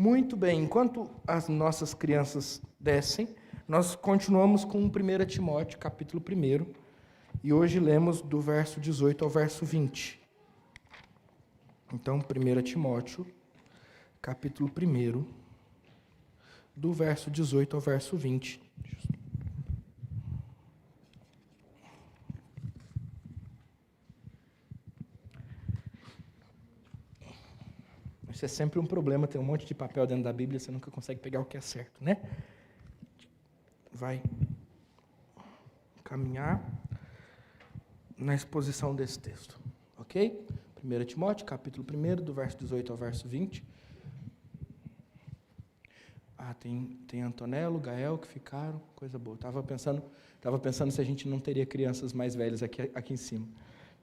Muito bem, enquanto as nossas crianças descem, nós continuamos com 1 Timóteo, capítulo 1, e hoje lemos do verso 18 ao verso 20. Então, 1 Timóteo, capítulo 1, do verso 18 ao verso 20. Isso é sempre um problema, tem um monte de papel dentro da Bíblia, você nunca consegue pegar o que é certo, né? Vai caminhar na exposição desse texto, ok? 1 Timóteo, capítulo 1, do verso 18 ao verso 20. Tem Antonello, Gael que ficaram, coisa boa. Estava pensando se a gente não teria crianças mais velhas aqui em cima,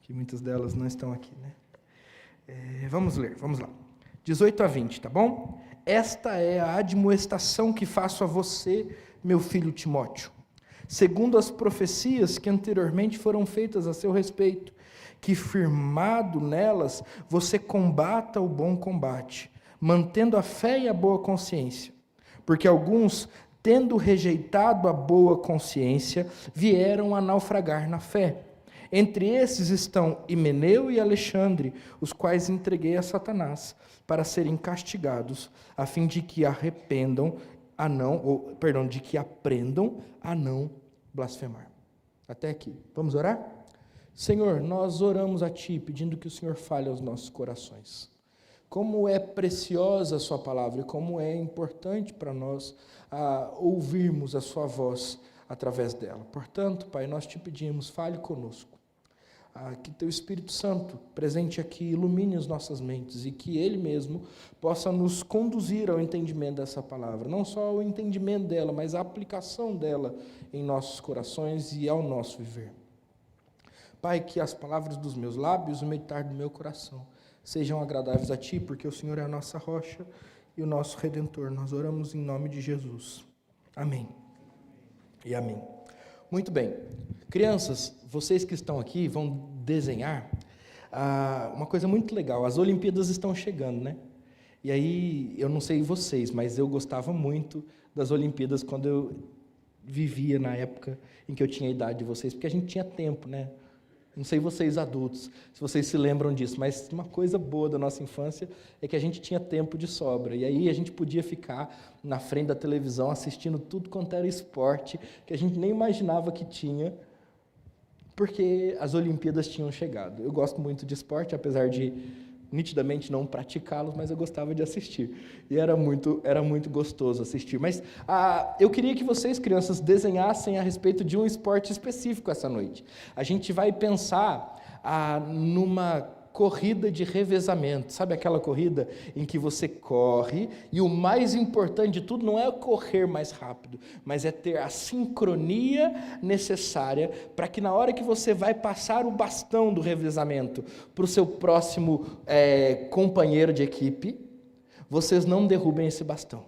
que muitas delas não estão aqui, né? Vamos lá. 18 a 20, tá bom? Esta é a admoestação que faço a você, meu filho Timóteo, segundo as profecias que anteriormente foram feitas a seu respeito, que firmado nelas você combata o bom combate, mantendo a fé e a boa consciência, porque alguns, tendo rejeitado a boa consciência, vieram a naufragar na fé. Entre esses estão Himeneu e Alexandre, os quais entreguei a Satanás, para serem castigados, a fim de que aprendam a não blasfemar. Até aqui. Vamos orar? Senhor, nós oramos a Ti, pedindo que o Senhor fale aos nossos corações. Como é preciosa a Sua palavra e como é importante para nós ouvirmos a Sua voz através dela. Portanto, Pai, nós Te pedimos, fale conosco. Que Teu Espírito Santo, presente aqui, ilumine as nossas mentes e que Ele mesmo possa nos conduzir ao entendimento dessa palavra. Não só ao entendimento dela, mas a aplicação dela em nossos corações e ao nosso viver. Pai, que as palavras dos meus lábios e o meditar do meu coração sejam agradáveis a Ti, porque o Senhor é a nossa rocha e o nosso Redentor. Nós oramos em nome de Jesus. Amém. E amém. Muito bem. Crianças, vocês que estão aqui vão desenhar uma coisa muito legal. As Olimpíadas estão chegando, né? E aí, eu não sei vocês, mas eu gostava muito das Olimpíadas quando eu vivia na época em que eu tinha a idade de vocês, porque a gente tinha tempo, né? Não sei vocês adultos, se vocês se lembram disso, mas uma coisa boa da nossa infância é que a gente tinha tempo de sobra. E aí a gente podia ficar na frente da televisão assistindo tudo quanto era esporte, que a gente nem imaginava que tinha, porque as Olimpíadas tinham chegado. Eu gosto muito de esporte, apesar de nitidamente não praticá-los, mas eu gostava de assistir. E era muito gostoso assistir. Mas eu queria que vocês, crianças, desenhassem a respeito de um esporte específico essa noite. A gente vai pensar numa corrida de revezamento. Sabe aquela corrida em que você corre e o mais importante de tudo não é correr mais rápido, mas é ter a sincronia necessária para que na hora que você vai passar o bastão do revezamento para o seu próximo companheiro de equipe, vocês não derrubem esse bastão.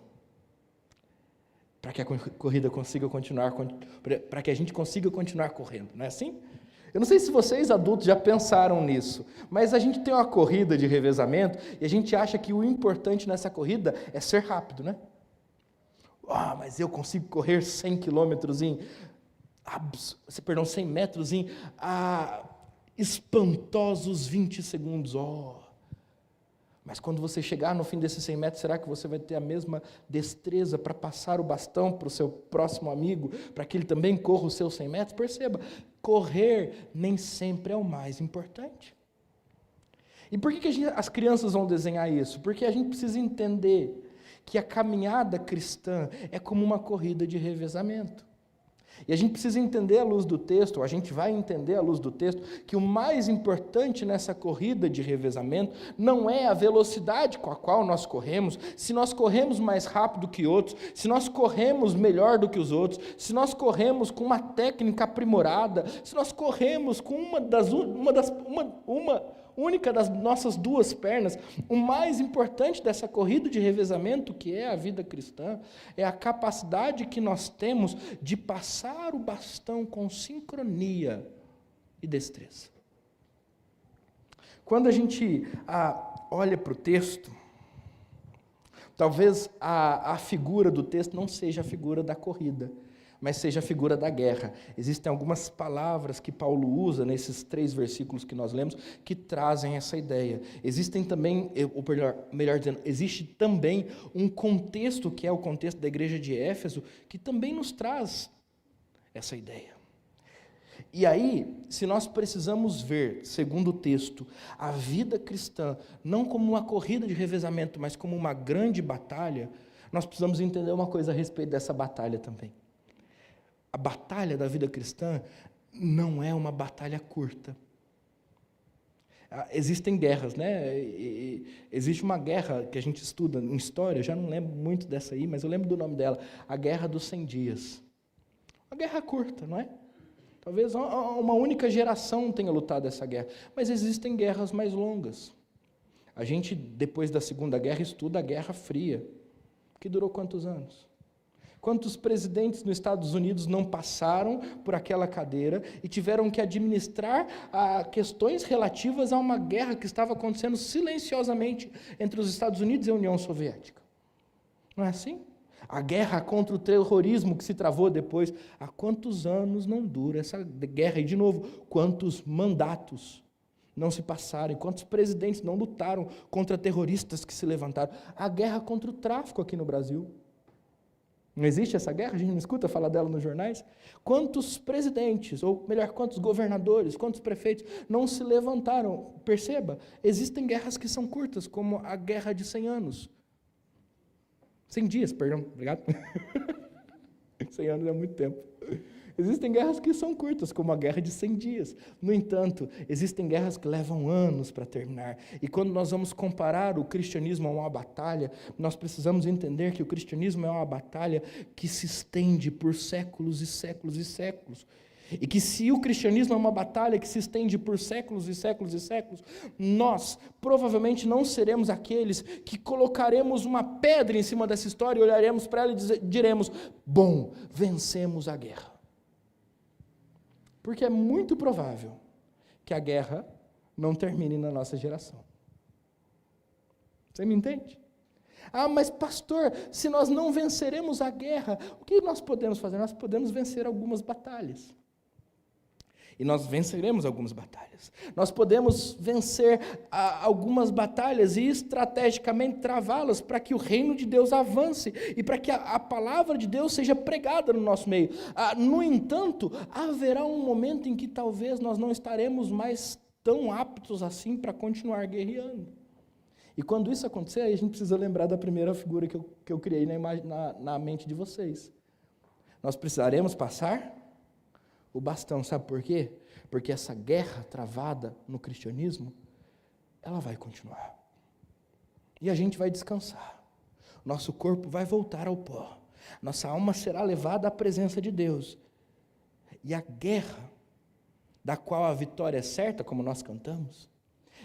Para que a corrida consiga continuar, para que a gente consiga continuar correndo, não é assim? Eu não sei se vocês adultos já pensaram nisso, mas a gente tem uma corrida de revezamento e a gente acha que o importante nessa corrida é ser rápido, né? Mas eu consigo correr 100 quilômetros 100 metros em espantosos 20 segundos. Mas quando você chegar no fim desses 100 metros, será que você vai ter a mesma destreza para passar o bastão para o seu próximo amigo, para que ele também corra os seus 100 metros? Perceba, correr nem sempre é o mais importante. E por que as crianças vão desenhar isso? Porque a gente precisa entender que a caminhada cristã é como uma corrida de revezamento. E a gente precisa entender à luz do texto, a gente vai entender à luz do texto, que o mais importante nessa corrida de revezamento não é a velocidade com a qual nós corremos, se nós corremos mais rápido que outros, se nós corremos melhor do que os outros, se nós corremos com uma técnica aprimorada, se nós corremos com uma única das nossas duas pernas. O mais importante dessa corrida de revezamento, que é a vida cristã, é a capacidade que nós temos de passar o bastão com sincronia e destreza. Quando a gente olha para o texto, Talvez a figura do texto não seja a figura da corrida, mas seja a figura da guerra. Existem algumas palavras que Paulo usa nesses 3 versículos que nós lemos que trazem essa ideia. Existem também, ou melhor dizendo, existe também um contexto, que é o contexto da igreja de Éfeso, que também nos traz essa ideia. E aí, se nós precisamos ver, segundo o texto, a vida cristã não como uma corrida de revezamento, mas como uma grande batalha, nós precisamos entender uma coisa a respeito dessa batalha também. A batalha da vida cristã não é uma batalha curta. Existem guerras, né? Existe uma guerra que a gente estuda em história, eu já não lembro muito dessa aí, mas eu lembro do nome dela, a Guerra dos 100 Dias. Uma guerra curta, não é? Talvez uma única geração tenha lutado essa guerra, mas existem guerras mais longas. A gente, depois da Segunda Guerra, estuda a Guerra Fria, que durou quantos anos? Quantos presidentes nos Estados Unidos não passaram por aquela cadeira e tiveram que administrar questões relativas a uma guerra que estava acontecendo silenciosamente entre os Estados Unidos e a União Soviética? Não é assim? A guerra contra o terrorismo que se travou depois. Há quantos anos não dura essa guerra? E, de novo, quantos mandatos não se passaram? Quantos presidentes não lutaram contra terroristas que se levantaram? A guerra contra o tráfico aqui no Brasil. Não existe essa guerra? A gente não escuta falar dela nos jornais? Quantos presidentes, ou melhor, quantos governadores, quantos prefeitos não se levantaram? Perceba, existem guerras que são curtas, como a Guerra de 100 anos. 100 dias, perdão, obrigado. 100 anos é muito tempo. Existem guerras que são curtas, como a Guerra de 100 dias. No entanto, existem guerras que levam anos para terminar. E quando nós vamos comparar o cristianismo a uma batalha, nós precisamos entender que o cristianismo é uma batalha que se estende por séculos e séculos e séculos. E que se o cristianismo é uma batalha que se estende por séculos e séculos e séculos, nós provavelmente não seremos aqueles que colocaremos uma pedra em cima dessa história e olharemos para ela e diremos, bom, vencemos a guerra. Porque é muito provável que a guerra não termine na nossa geração. Você me entende? Ah, mas pastor, se nós não venceremos a guerra, o que nós podemos fazer? Nós podemos vencer algumas batalhas. E nós venceremos algumas batalhas. Nós podemos vencer algumas batalhas e estrategicamente travá-las para que o reino de Deus avance e para que a palavra de Deus seja pregada no nosso meio. No entanto, haverá um momento em que talvez nós não estaremos mais tão aptos assim para continuar guerreando. E quando isso acontecer, aí a gente precisa lembrar da primeira figura que eu criei na mente de vocês. Nós precisaremos passar o bastão, sabe por quê? Porque essa guerra travada no cristianismo, ela vai continuar. E a gente vai descansar. Nosso corpo vai voltar ao pó. Nossa alma será levada à presença de Deus. E a guerra, da qual a vitória é certa, como nós cantamos,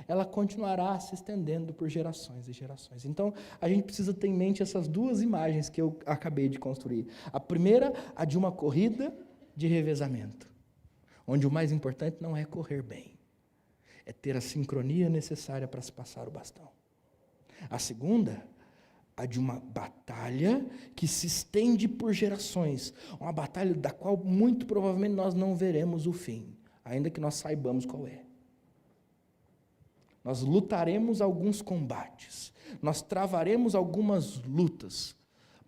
ela continuará se estendendo por gerações e gerações. Então, a gente precisa ter em mente essas 2 imagens que eu acabei de construir. A primeira, a de uma corrida de revezamento, onde o mais importante não é correr bem, é ter a sincronia necessária para se passar o bastão. A segunda, a de uma batalha que se estende por gerações, uma batalha da qual muito provavelmente nós não veremos o fim, ainda que nós saibamos qual é. Nós lutaremos alguns combates, nós travaremos algumas lutas,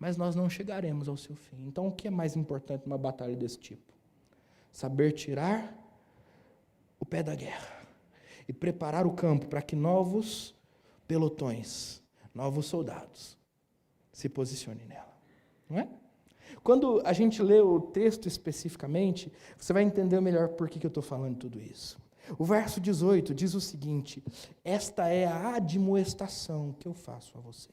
mas nós não chegaremos ao seu fim. Então, o que é mais importante numa batalha desse tipo? Saber tirar o pé da guerra e preparar o campo para que novos pelotões, novos soldados se posicionem nela. Não é? Quando a gente lê o texto especificamente, você vai entender melhor por que eu estou falando tudo isso. O verso 18 diz o seguinte: esta é a admoestação que eu faço a você.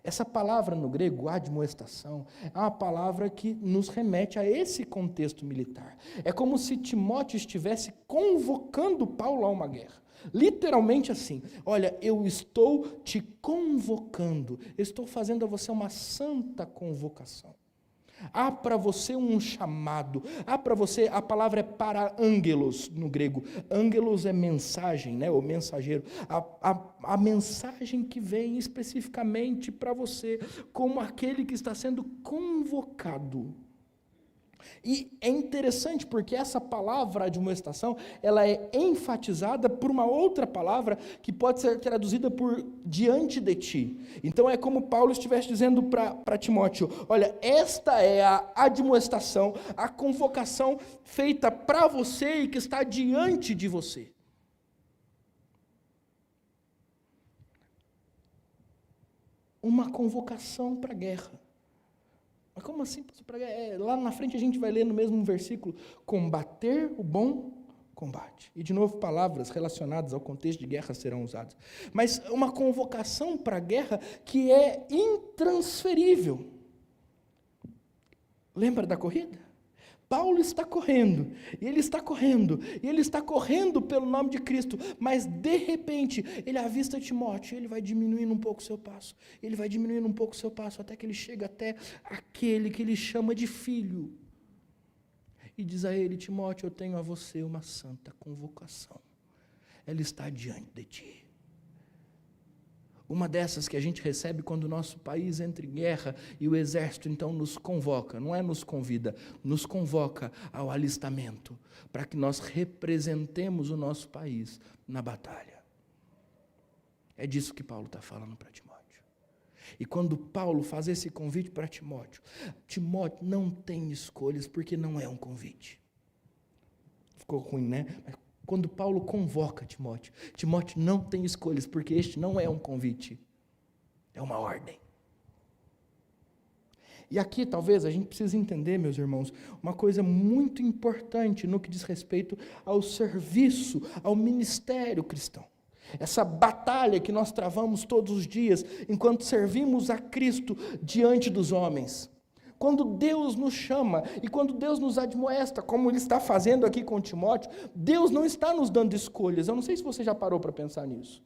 Essa palavra no grego, admoestação, é uma palavra que nos remete a esse contexto militar. É como se Timóteo estivesse convocando Paulo a uma guerra. Literalmente assim, olha, eu estou te convocando, eu estou fazendo a você uma santa convocação. Há para você um chamado, há para você, a palavra é para ângelos no grego. Ângelos é mensagem, né, ou mensageiro. A mensagem que vem especificamente para você, como aquele que está sendo convocado. E é interessante porque essa palavra admoestação, ela é enfatizada por uma outra palavra que pode ser traduzida por diante de ti. Então é como Paulo estivesse dizendo para Timóteo, olha, esta é a admoestação, a convocação feita para você e que está diante de você. Uma convocação para a guerra. Mas como assim? Lá na frente a gente vai ler no mesmo versículo, combater o bom combate. E de novo palavras relacionadas ao contexto de guerra serão usadas. Mas uma convocação para a guerra que é intransferível. Lembra da corrida? Paulo está correndo, e ele está correndo, e ele está correndo pelo nome de Cristo, mas de repente, ele avista Timóteo, ele vai diminuindo um pouco o seu passo, ele vai diminuindo um pouco o seu passo, até que ele chega até aquele que ele chama de filho, e diz a ele, Timóteo, eu tenho a você uma santa convocação, ela está diante de ti. Uma dessas que a gente recebe quando o nosso país entra em guerra e o exército então nos convoca, não é nos convida, nos convoca ao alistamento, para que nós representemos o nosso país na batalha. É disso que Paulo está falando para Timóteo. E quando Paulo faz esse convite para Timóteo, Timóteo não tem escolhas porque não é um convite. Ficou ruim, né? Mas quando Paulo convoca Timóteo, Timóteo não tem escolhas, porque este não é um convite, é uma ordem. E aqui talvez a gente precise entender, meus irmãos, uma coisa muito importante no que diz respeito ao serviço, ao ministério cristão. Essa batalha que nós travamos todos os dias, enquanto servimos a Cristo diante dos homens. Quando Deus nos chama e quando Deus nos admoesta, como Ele está fazendo aqui com Timóteo, Deus não está nos dando escolhas. Eu não sei se você já parou para pensar nisso.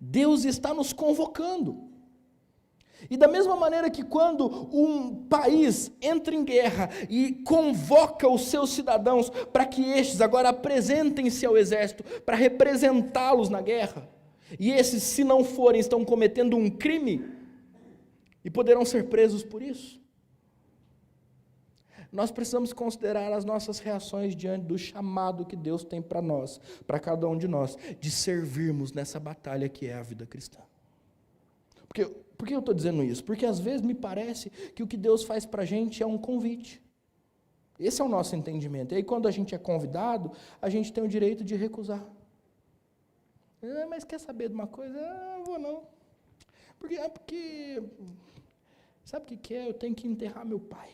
Deus está nos convocando. E da mesma maneira que quando um país entra em guerra e convoca os seus cidadãos para que estes agora apresentem-se ao exército para representá-los na guerra, e esses, se não forem, estão cometendo um crime, e poderão ser presos por isso. Nós precisamos considerar as nossas reações diante do chamado que Deus tem para nós, para cada um de nós, de servirmos nessa batalha que é a vida cristã. Por que eu estou dizendo isso? Porque às vezes me parece que o que Deus faz para a gente é um convite. Esse é o nosso entendimento. E aí quando a gente é convidado, a gente tem o direito de recusar. Mas quer saber de uma coisa? Não vou não. Porque sabe o que é? Eu tenho que enterrar meu pai.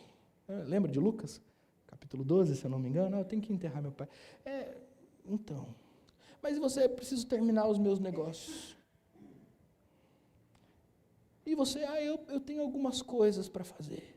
Lembra de Lucas? Capítulo 12, se eu não me engano. Eu tenho que enterrar meu pai. Então. Mas você, preciso terminar os meus negócios. E você, eu tenho algumas coisas para fazer.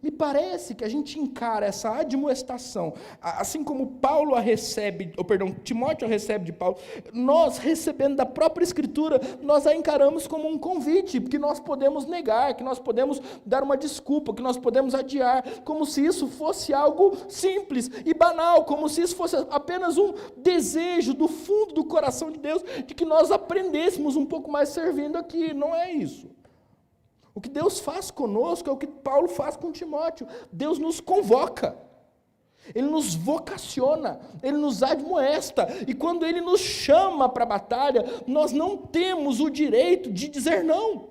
Me parece que a gente encara essa admoestação, assim como Paulo a recebe, Timóteo a recebe de Paulo, nós recebendo da própria Escritura, nós a encaramos como um convite, que nós podemos negar, que nós podemos dar uma desculpa, que nós podemos adiar, como se isso fosse algo simples e banal, como se isso fosse apenas um desejo do fundo do coração de Deus, de que nós aprendêssemos um pouco mais servindo aqui. Não é isso. O que Deus faz conosco é o que Paulo faz com Timóteo. Deus nos convoca, Ele nos vocaciona, Ele nos admoesta, e quando Ele nos chama para a batalha, nós não temos o direito de dizer não.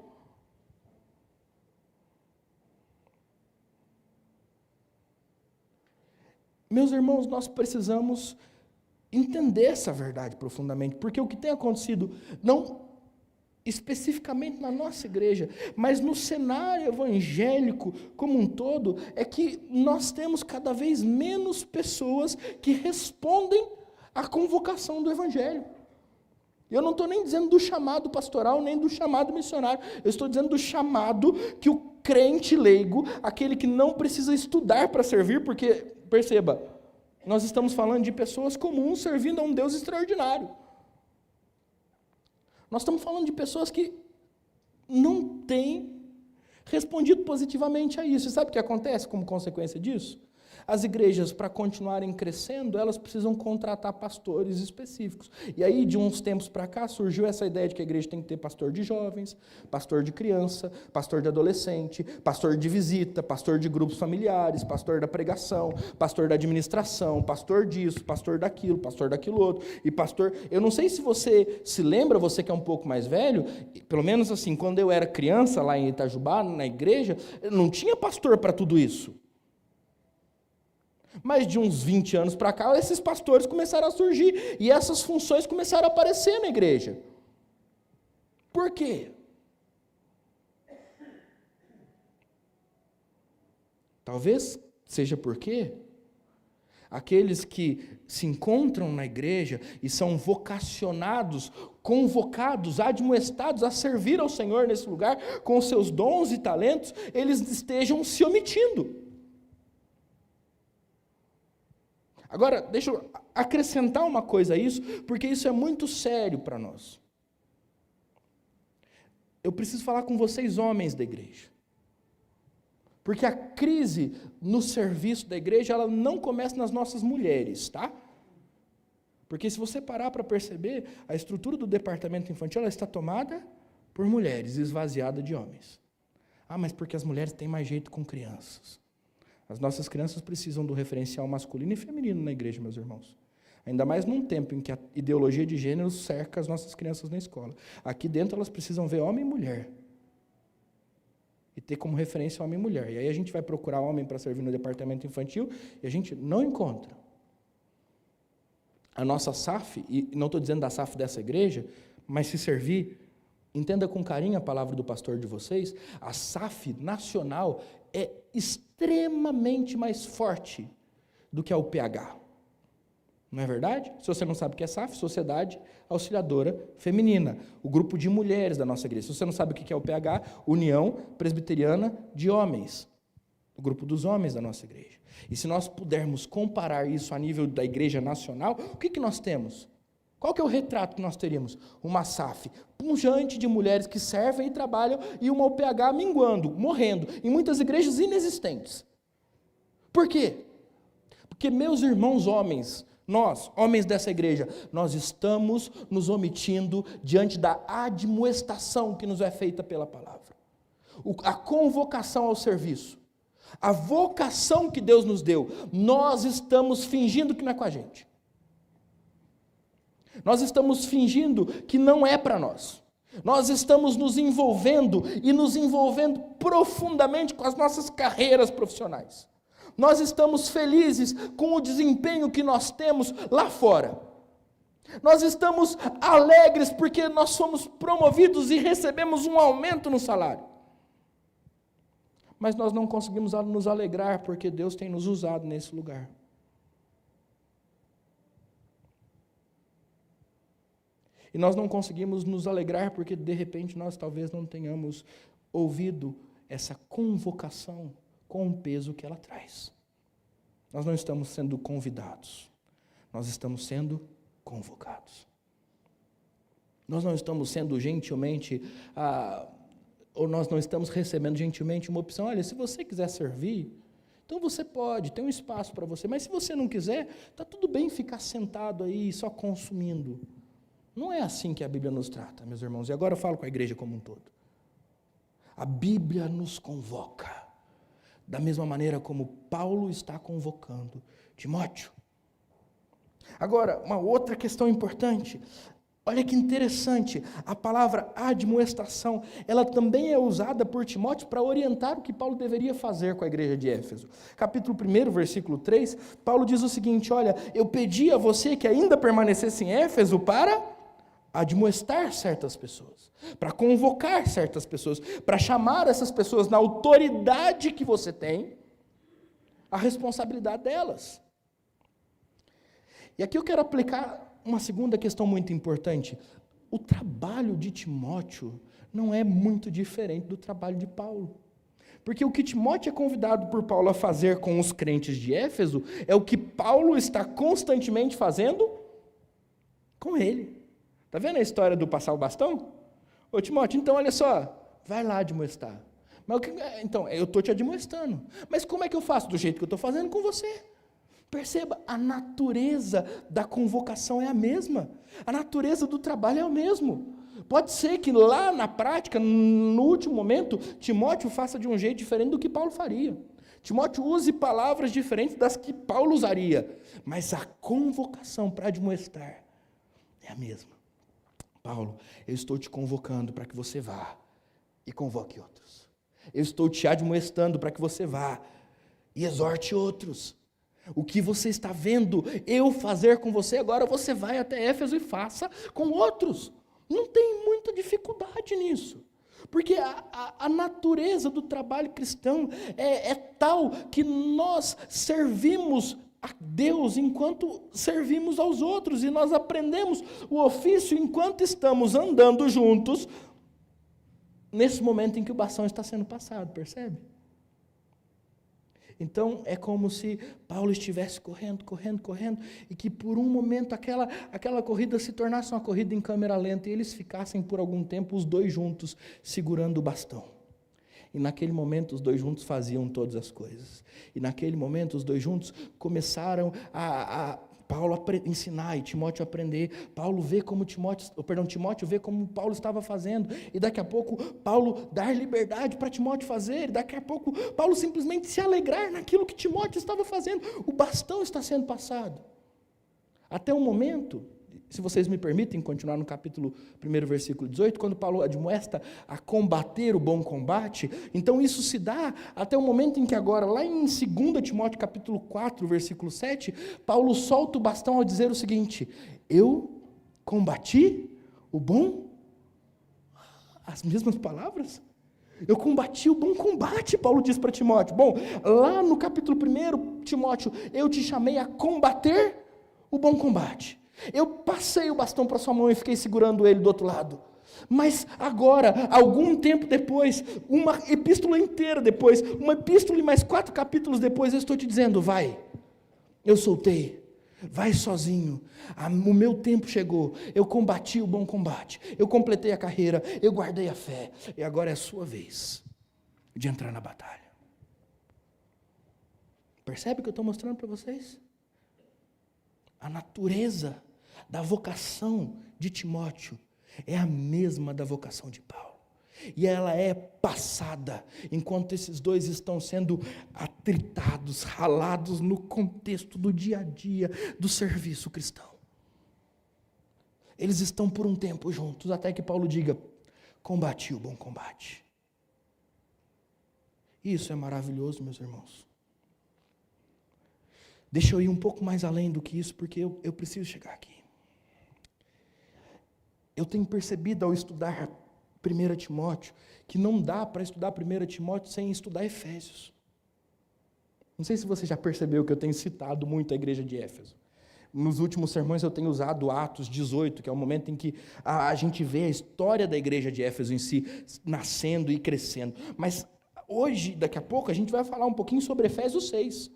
Meus irmãos, nós precisamos entender essa verdade profundamente, porque o que tem acontecido, não especificamente na nossa igreja, mas no cenário evangélico como um todo, é que nós temos cada vez menos pessoas que respondem à convocação do evangelho. Eu não estou nem dizendo do chamado pastoral, nem do chamado missionário, eu estou dizendo do chamado que o crente leigo, aquele que não precisa estudar para servir, porque, perceba, nós estamos falando de pessoas comuns servindo a um Deus extraordinário. Nós estamos falando de pessoas que não têm respondido positivamente a isso. E sabe o que acontece como consequência disso? As igrejas, para continuarem crescendo, elas precisam contratar pastores específicos. E aí, de uns tempos para cá, surgiu essa ideia de que a igreja tem que ter pastor de jovens, pastor de criança, pastor de adolescente, pastor de visita, pastor de grupos familiares, pastor da pregação, pastor da administração, pastor disso, pastor daquilo outro, e pastor... Eu não sei se você se lembra, você que é um pouco mais velho, pelo menos assim, quando eu era criança lá em Itajubá, na igreja, não tinha pastor para tudo isso. Mas de uns 20 anos para cá, esses pastores começaram a surgir e essas funções começaram a aparecer na igreja. Por quê? Talvez seja porque aqueles que se encontram na igreja e são vocacionados, convocados, admoestados a servir ao Senhor nesse lugar, com seus dons e talentos, eles estejam se omitindo. Agora, deixa eu acrescentar uma coisa a isso, porque isso é muito sério para nós. Eu preciso falar com vocês, homens da igreja. Porque a crise no serviço da igreja, ela não começa nas nossas mulheres, tá? Porque se você parar para perceber, a estrutura do departamento infantil, ela está tomada por mulheres, esvaziada de homens. Ah, mas porque as mulheres têm mais jeito com crianças. As nossas crianças precisam do referencial masculino e feminino na igreja, meus irmãos. Ainda mais num tempo em que a ideologia de gênero cerca as nossas crianças na escola. Aqui dentro elas precisam ver homem e mulher. E ter como referência homem e mulher. E aí a gente vai procurar homem para servir no departamento infantil e a gente não encontra. A nossa SAF, e não estou dizendo da SAF dessa igreja, mas se servir, entenda com carinho a palavra do pastor de vocês, a SAF nacional é extremamente mais forte do que a UPH. Não é verdade? Se você não sabe o que é SAF, Sociedade Auxiliadora Feminina, o grupo de mulheres da nossa igreja. Se você não sabe o que é UPH, União Presbiteriana de Homens, o grupo dos homens da nossa igreja. E se nós pudermos comparar isso a nível da igreja nacional, o que nós temos? Qual que é o retrato que nós teríamos? Uma SAF pujante de mulheres que servem e trabalham e uma UPH minguando, morrendo, em muitas igrejas inexistentes. Por quê? Porque, meus irmãos homens, nós, homens dessa igreja, nós estamos nos omitindo diante da admoestação que nos é feita pela palavra. A convocação ao serviço, a vocação que Deus nos deu, nós estamos fingindo que não é com a gente. Nós estamos fingindo que não é para nós. Nós estamos nos envolvendo e nos envolvendo profundamente com as nossas carreiras profissionais. Nós estamos felizes com o desempenho que nós temos lá fora. Nós estamos alegres porque nós fomos promovidos e recebemos um aumento no salário. Mas nós não conseguimos nos alegrar porque Deus tem nos usado nesse lugar. E nós não conseguimos nos alegrar porque, de repente, nós talvez não tenhamos ouvido essa convocação com o peso que ela traz. Nós não estamos sendo convidados, nós estamos sendo convocados. Nós não estamos sendo gentilmente, ou nós não estamos recebendo gentilmente uma opção. Olha, se você quiser servir, então você pode, tem um espaço para você, mas se você não quiser, está tudo bem ficar sentado aí só consumindo. Não é assim que a Bíblia nos trata, meus irmãos, e agora eu falo com a igreja como um todo. A Bíblia nos convoca, da mesma maneira como Paulo está convocando Timóteo. Agora, uma outra questão importante, olha que interessante, a palavra admoestação, ela também é usada por Timóteo para orientar o que Paulo deveria fazer com a igreja de Éfeso. Capítulo 1, versículo 3, Paulo diz o seguinte, olha, eu pedi a você que ainda permanecesse em Éfeso para admoestar certas pessoas, para convocar certas pessoas, para chamar essas pessoas na autoridade que você tem, a responsabilidade delas. E aqui eu quero aplicar uma segunda questão muito importante. O trabalho de Timóteo não é muito diferente do trabalho de Paulo. Porque o que Timóteo é convidado por Paulo a fazer com os crentes de Éfeso é o que Paulo está constantemente fazendo com ele. Está vendo a história do passar o bastão? Ô Timóteo, então olha só, vai lá admoestar. Então, eu estou te admoestando. Mas como é que eu faço? Do jeito que eu estou fazendo com você. Perceba, a natureza da convocação é a mesma. A natureza do trabalho é o mesmo. Pode ser que lá na prática, no último momento, Timóteo faça de um jeito diferente do que Paulo faria. Timóteo use palavras diferentes das que Paulo usaria. Mas a convocação para admoestar é a mesma. Paulo, eu estou te convocando para que você vá e convoque outros. Eu estou te admoestando para que você vá e exorte outros. O que você está vendo eu fazer com você, agora você vai até Éfeso e faça com outros. Não tem muita dificuldade nisso. Porque a natureza do trabalho cristão é tal que nós servimos a Deus enquanto servimos aos outros. E nós aprendemos o ofício enquanto estamos andando juntos, nesse momento em que o bastão está sendo passado, percebe? Então, é como se Paulo estivesse correndo, e que por um momento aquela corrida se tornasse uma corrida em câmera lenta, e eles ficassem por algum tempo os dois juntos, segurando o bastão. E naquele momento os dois juntos faziam todas as coisas. E naquele momento os dois juntos começaram a Paulo ensinar e Timóteo aprender. Timóteo vê como Paulo estava fazendo, e daqui a pouco Paulo dar liberdade para Timóteo fazer, e daqui a pouco Paulo simplesmente se alegrar naquilo que Timóteo estava fazendo. O bastão está sendo passado. Até o momento, se vocês me permitem continuar no capítulo 1, versículo 18, quando Paulo admoesta a combater o bom combate, então isso se dá até o momento em que agora, lá em 2 Timóteo capítulo 4, versículo 7, Paulo solta o bastão ao dizer o seguinte: eu combati o bom, as mesmas palavras? Eu combati o bom combate, Paulo diz para Timóteo. Bom, lá no capítulo 1, Timóteo, eu te chamei a combater o bom combate. Eu passei o bastão para sua mão e fiquei segurando ele do outro lado. Mas agora, algum tempo depois, uma epístola inteira depois, uma epístola e mais 4 capítulos depois, eu estou te dizendo, vai, eu soltei, vai sozinho, o meu tempo chegou, eu combati o bom combate, eu completei a carreira, eu guardei a fé, e agora é a sua vez de entrar na batalha. Percebe o que eu estou mostrando para vocês? A natureza da vocação de Timóteo é a mesma da vocação de Paulo. E ela é passada, enquanto esses dois estão sendo atritados, ralados no contexto do dia a dia do serviço cristão. Eles estão por um tempo juntos, até que Paulo diga, combati o bom combate. Isso é maravilhoso, meus irmãos. Deixa eu ir um pouco mais além do que isso, porque eu preciso chegar aqui. Eu tenho percebido ao estudar 1 Timóteo, que não dá para estudar 1 Timóteo sem estudar Efésios. Não sei se você já percebeu que eu tenho citado muito a igreja de Éfeso. Nos últimos sermões eu tenho usado Atos 18, que é o momento em que a gente vê a história da igreja de Éfeso em si, nascendo e crescendo. Mas hoje, daqui a pouco, a gente vai falar um pouquinho sobre Efésios 6.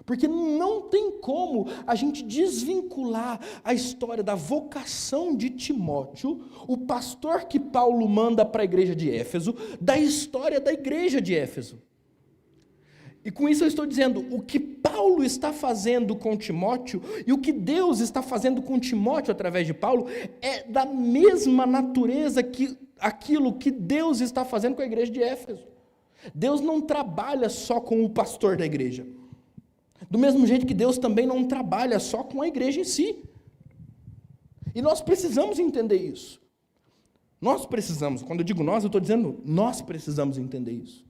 Porque não tem como a gente desvincular a história da vocação de Timóteo, o pastor que Paulo manda para a igreja de Éfeso, da história da igreja de Éfeso. E com isso eu estou dizendo, o que Paulo está fazendo com Timóteo e o que Deus está fazendo com Timóteo através de Paulo é da mesma natureza que aquilo que Deus está fazendo com a igreja de Éfeso. Deus não trabalha só com o pastor da igreja. Do mesmo jeito que Deus também não trabalha só com a igreja em si. E nós precisamos entender isso. Nós precisamos, quando eu digo nós, eu estou dizendo, nós precisamos entender isso.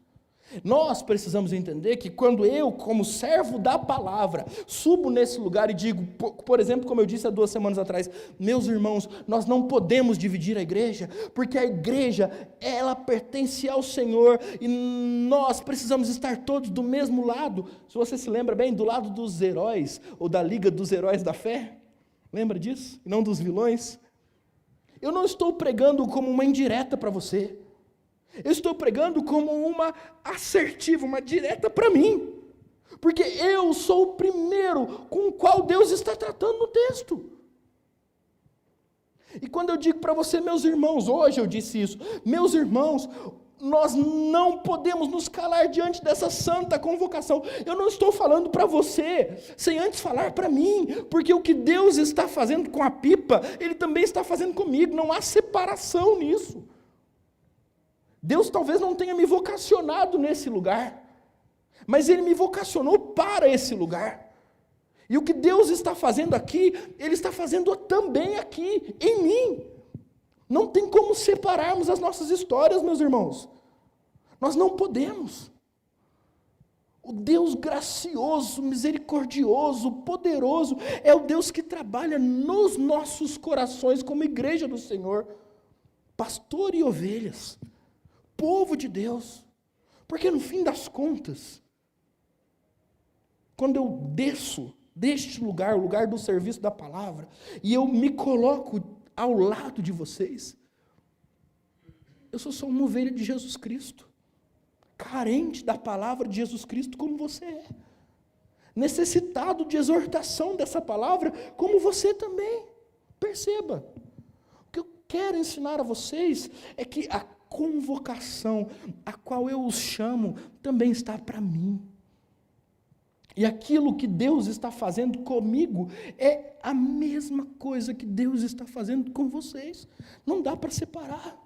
Nós precisamos entender que quando eu, como servo da palavra, subo nesse lugar e digo, por exemplo, como eu disse há 2 semanas atrás, meus irmãos, nós não podemos dividir a igreja, porque a igreja, ela pertence ao Senhor, e nós precisamos estar todos do mesmo lado. Se você se lembra bem, do lado dos heróis, ou da Liga dos Heróis da Fé, lembra disso? E não dos vilões? Eu não estou pregando como uma indireta para você. Eu estou pregando como uma assertiva, uma direta para mim. Porque eu sou o primeiro com o qual Deus está tratando no texto. E quando eu digo para você, meus irmãos, hoje eu disse isso, meus irmãos, nós não podemos nos calar diante dessa santa convocação. Eu não estou falando para você, sem antes falar para mim, porque o que Deus está fazendo com a pipa, Ele também está fazendo comigo, não há separação nisso. Deus talvez não tenha me vocacionado nesse lugar, mas Ele me vocacionou para esse lugar. E o que Deus está fazendo aqui, Ele está fazendo também aqui, em mim. Não tem como separarmos as nossas histórias, meus irmãos. Nós não podemos. O Deus gracioso, misericordioso, poderoso, é o Deus que trabalha nos nossos corações como igreja do Senhor. Pastor e ovelhas, povo de Deus. Porque no fim das contas, quando eu desço deste lugar, o lugar do serviço da palavra, e eu me coloco ao lado de vocês, eu sou só uma ovelha de Jesus Cristo, carente da palavra de Jesus Cristo como você é, necessitado de exortação dessa palavra como você também. Perceba, o que eu quero ensinar a vocês é que a convocação a qual eu os chamo também está para mim. E aquilo que Deus está fazendo comigo é a mesma coisa que Deus está fazendo com vocês. Não dá para separar,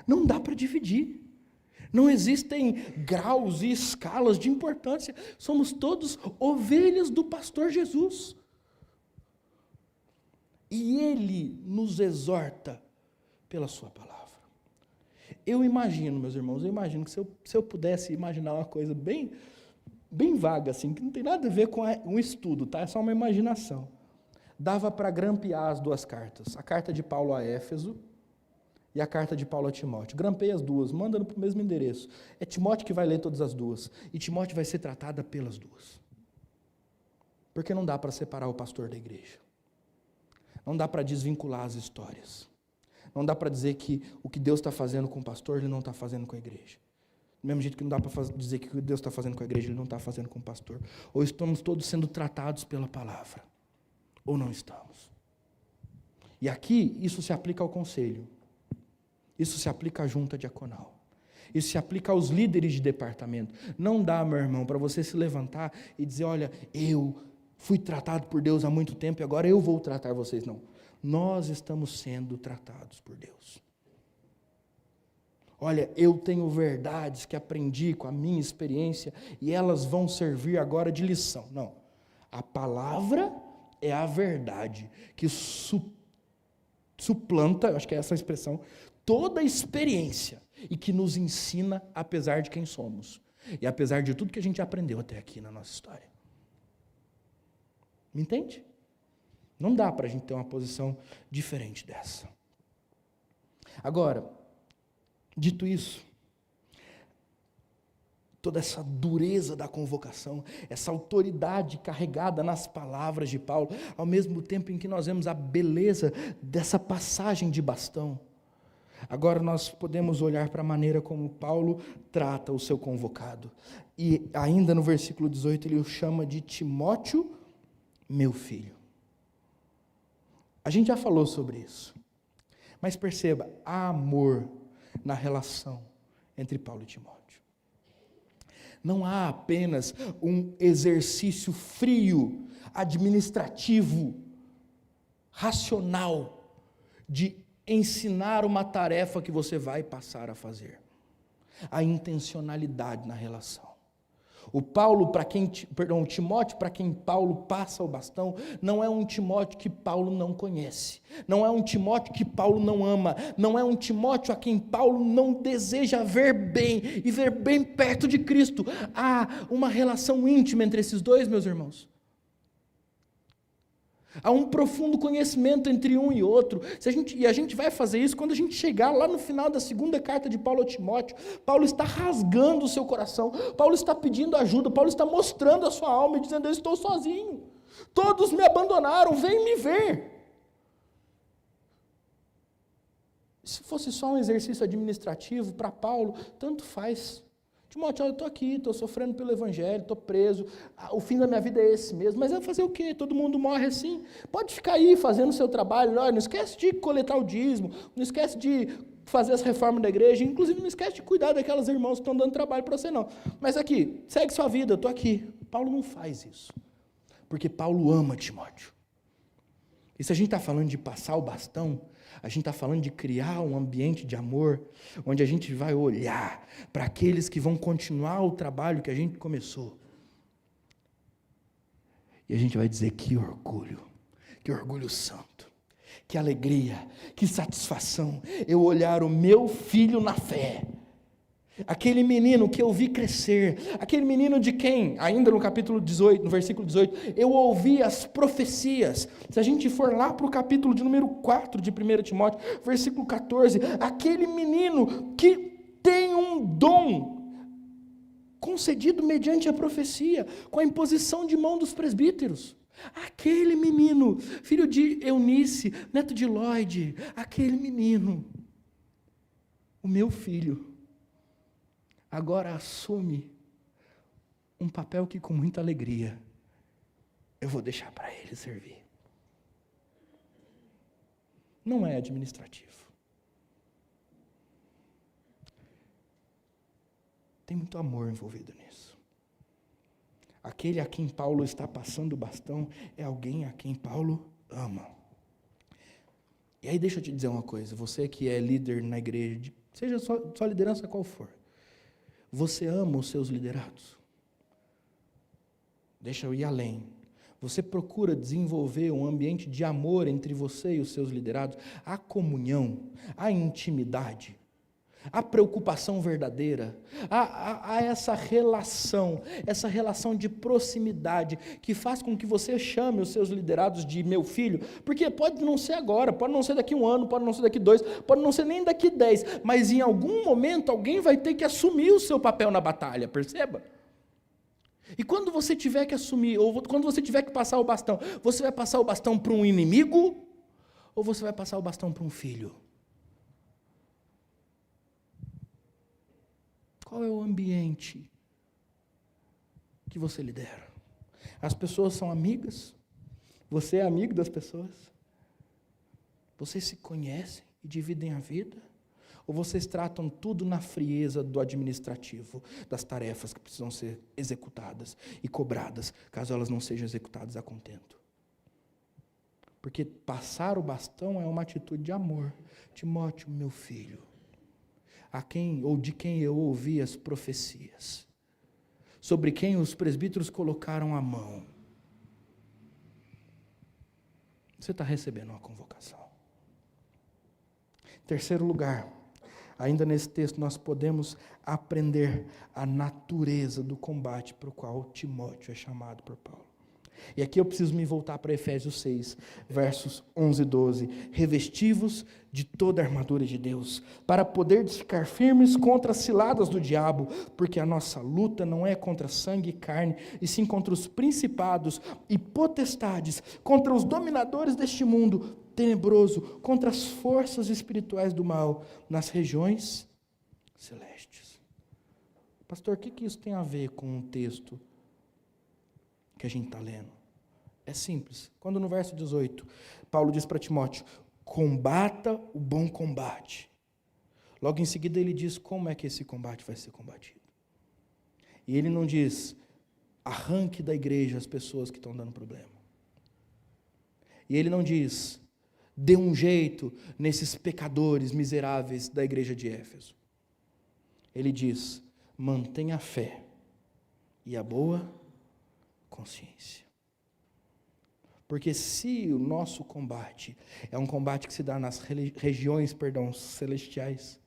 não dá para dividir. Não existem graus e escalas de importância. Somos todos ovelhas do pastor Jesus. E Ele nos exorta pela sua palavra. Eu imagino, meus irmãos, que se eu pudesse imaginar uma coisa bem vaga, assim, que não tem nada a ver com um estudo, tá? É só uma imaginação. Dava para grampear as duas cartas, a carta de Paulo a Éfeso e a carta de Paulo a Timóteo. Grampeia as duas, manda para o mesmo endereço. É Timóteo que vai ler todas as duas, e Timóteo vai ser tratada pelas duas. Porque não dá para separar o pastor da igreja. Não dá para desvincular as histórias. Não dá para dizer que o que Deus está fazendo com o pastor, Ele não está fazendo com a igreja. Do mesmo jeito que não dá para dizer que o que Deus está fazendo com a igreja, Ele não está fazendo com o pastor. Ou estamos todos sendo tratados pela palavra, ou não estamos. E aqui, isso se aplica ao conselho. Isso se aplica à junta diaconal. Isso se aplica aos líderes de departamento. Não dá, meu irmão, para você se levantar e dizer, olha, eu fui tratado por Deus há muito tempo e agora eu vou tratar vocês. Não. Nós estamos sendo tratados por Deus. Olha, eu tenho verdades que aprendi com a minha experiência e elas vão servir agora de lição. Não. A palavra é a verdade que suplanta, acho que é essa a expressão, toda a experiência e que nos ensina apesar de quem somos e apesar de tudo que a gente aprendeu até aqui na nossa história. Me entende? Não dá para a gente ter uma posição diferente dessa. Agora, dito isso, toda essa dureza da convocação, essa autoridade carregada nas palavras de Paulo, ao mesmo tempo em que nós vemos a beleza dessa passagem de bastão, agora nós podemos olhar para a maneira como Paulo trata o seu convocado. E ainda no versículo 18 ele o chama de Timóteo, meu filho. A gente já falou sobre isso, mas perceba, há amor na relação entre Paulo e Timóteo. Não há apenas um exercício frio, administrativo, racional, de ensinar uma tarefa que você vai passar a fazer. Há intencionalidade na relação. O Timóteo, para quem Paulo passa o bastão, não é um Timóteo que Paulo não conhece, não é um Timóteo que Paulo não ama, não é um Timóteo a quem Paulo não deseja ver bem, e ver bem perto de Cristo. Há uma relação íntima entre esses dois, meus irmãos. Há um profundo conhecimento entre um e outro. E a gente vai fazer isso quando a gente chegar lá no final da segunda carta de Paulo a Timóteo. Paulo está rasgando o seu coração. Paulo está pedindo ajuda. Paulo está mostrando a sua alma e dizendo, eu estou sozinho. Todos me abandonaram, vem me ver. Se fosse só um exercício administrativo para Paulo, tanto faz. Timóteo, olha, eu estou aqui, estou sofrendo pelo evangelho, estou preso, o fim da minha vida é esse mesmo, mas eu vou fazer o quê? Todo mundo morre assim. Pode ficar aí fazendo o seu trabalho, olha, não esquece de coletar o dízimo, não esquece de fazer as reformas da igreja, inclusive não esquece de cuidar daquelas irmãos que estão dando trabalho para você não. Mas aqui, segue sua vida, eu estou aqui. Paulo não faz isso, porque Paulo ama Timóteo. E se a gente está falando de passar o bastão, a gente está falando de criar um ambiente de amor, onde a gente vai olhar para aqueles que vão continuar o trabalho que a gente começou. E a gente vai dizer, que orgulho santo, que alegria, que satisfação, eu olhar o meu filho na fé, aquele menino que eu vi crescer, aquele menino de quem, ainda no capítulo 18, no versículo 18, eu ouvi as profecias. Se a gente for lá para o capítulo de número 4 de 1 Timóteo, versículo 14, aquele menino que tem um dom concedido mediante a profecia, com a imposição de mão dos presbíteros. Aquele menino, filho de Eunice, neto de Lloyd, aquele menino, o meu filho, agora assume um papel que com muita alegria eu vou deixar para ele servir. Não é administrativo. Tem muito amor envolvido nisso. Aquele a quem Paulo está passando o bastão é alguém a quem Paulo ama. E aí deixa eu te dizer uma coisa, você que é líder na igreja, seja sua liderança qual for, você ama os seus liderados? Deixa eu ir além. Você procura desenvolver um ambiente de amor entre você e os seus liderados? Há comunhão, há intimidade, há preocupação verdadeira, há essa relação de proximidade que faz com que você chame os seus liderados de meu filho, porque pode não ser agora, pode não ser daqui 1 ano, pode não ser daqui 2, pode não ser nem daqui 10, mas em algum momento alguém vai ter que assumir o seu papel na batalha, perceba? E quando você tiver que assumir, ou quando você tiver que passar o bastão, você vai passar o bastão para um inimigo, ou você vai passar o bastão para um filho? Qual é o ambiente que você lidera? As pessoas são amigas? Você é amigo das pessoas? Vocês se conhecem e dividem a vida? Ou vocês tratam tudo na frieza do administrativo, das tarefas que precisam ser executadas e cobradas, caso elas não sejam executadas a contento? Porque passar o bastão é uma atitude de amor. Timóteo, meu filho, a quem ou de quem eu ouvi as profecias, sobre quem os presbíteros colocaram a mão, você está recebendo uma convocação. Em terceiro lugar, ainda nesse texto nós podemos aprender a natureza do combate para o qual Timóteo é chamado por Paulo. E aqui eu preciso me voltar para Efésios 6, versos 11 e 12. Revestivos de toda a armadura de Deus, para poderdes ficar firmes contra as ciladas do diabo, porque a nossa luta não é contra sangue e carne, e sim contra os principados e potestades, contra os dominadores deste mundo tenebroso, contra as forças espirituais do mal, nas regiões celestes. Pastor, o que isso tem a ver com o texto que a gente está lendo? É simples. Quando no verso 18, Paulo diz para Timóteo, combata o bom combate. Logo em seguida ele diz como é que esse combate vai ser combatido. E ele não diz, arranque da igreja as pessoas que estão dando problema. E ele não diz, dê um jeito nesses pecadores miseráveis da igreja de Éfeso. Ele diz, mantenha a fé e a boa consciência. Porque se o nosso combate é um combate que se dá nas regiões, celestiais,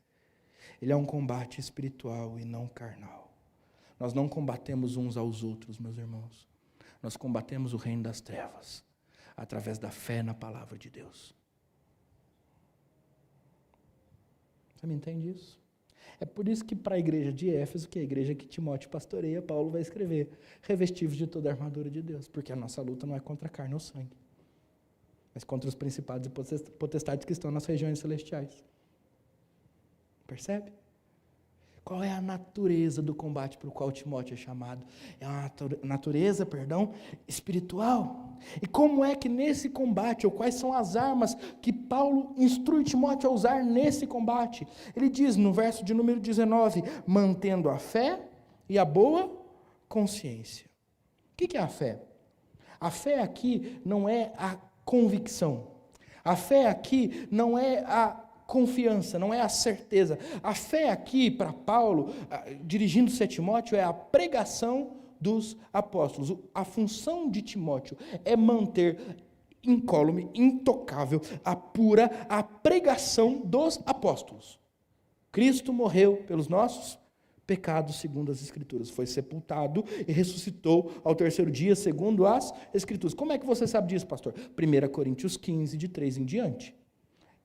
ele é um combate espiritual e não carnal. Nós não combatemos uns aos outros, meus irmãos. Nós combatemos o reino das trevas, através da fé na palavra de Deus. Você me entende isso? É por isso que para a igreja de Éfeso, que é a igreja que Timóteo pastoreia, Paulo vai escrever, revestivos de toda a armadura de Deus, porque a nossa luta não é contra a carne ou sangue, mas contra os principados e potestades que estão nas regiões celestiais. Percebe? Qual é a natureza do combate para o qual Timóteo é chamado? É uma natureza, espiritual. E como é que nesse combate, ou quais são as armas que Paulo instrui Timóteo a usar nesse combate? Ele diz no verso de número 19, mantendo a fé e a boa consciência. O que é a fé? A fé aqui não é a convicção. A fé aqui não é a confiança, não é a certeza. A fé aqui, para Paulo, dirigindo-se a Timóteo, é a pregação dos apóstolos. A função de Timóteo é manter incólume, intocável, a pura, a pregação dos apóstolos. Cristo morreu pelos nossos pecados, segundo as Escrituras. Foi sepultado e ressuscitou ao terceiro dia, segundo as Escrituras. Como é que você sabe disso, pastor? 1 Coríntios 15, de 3 em diante.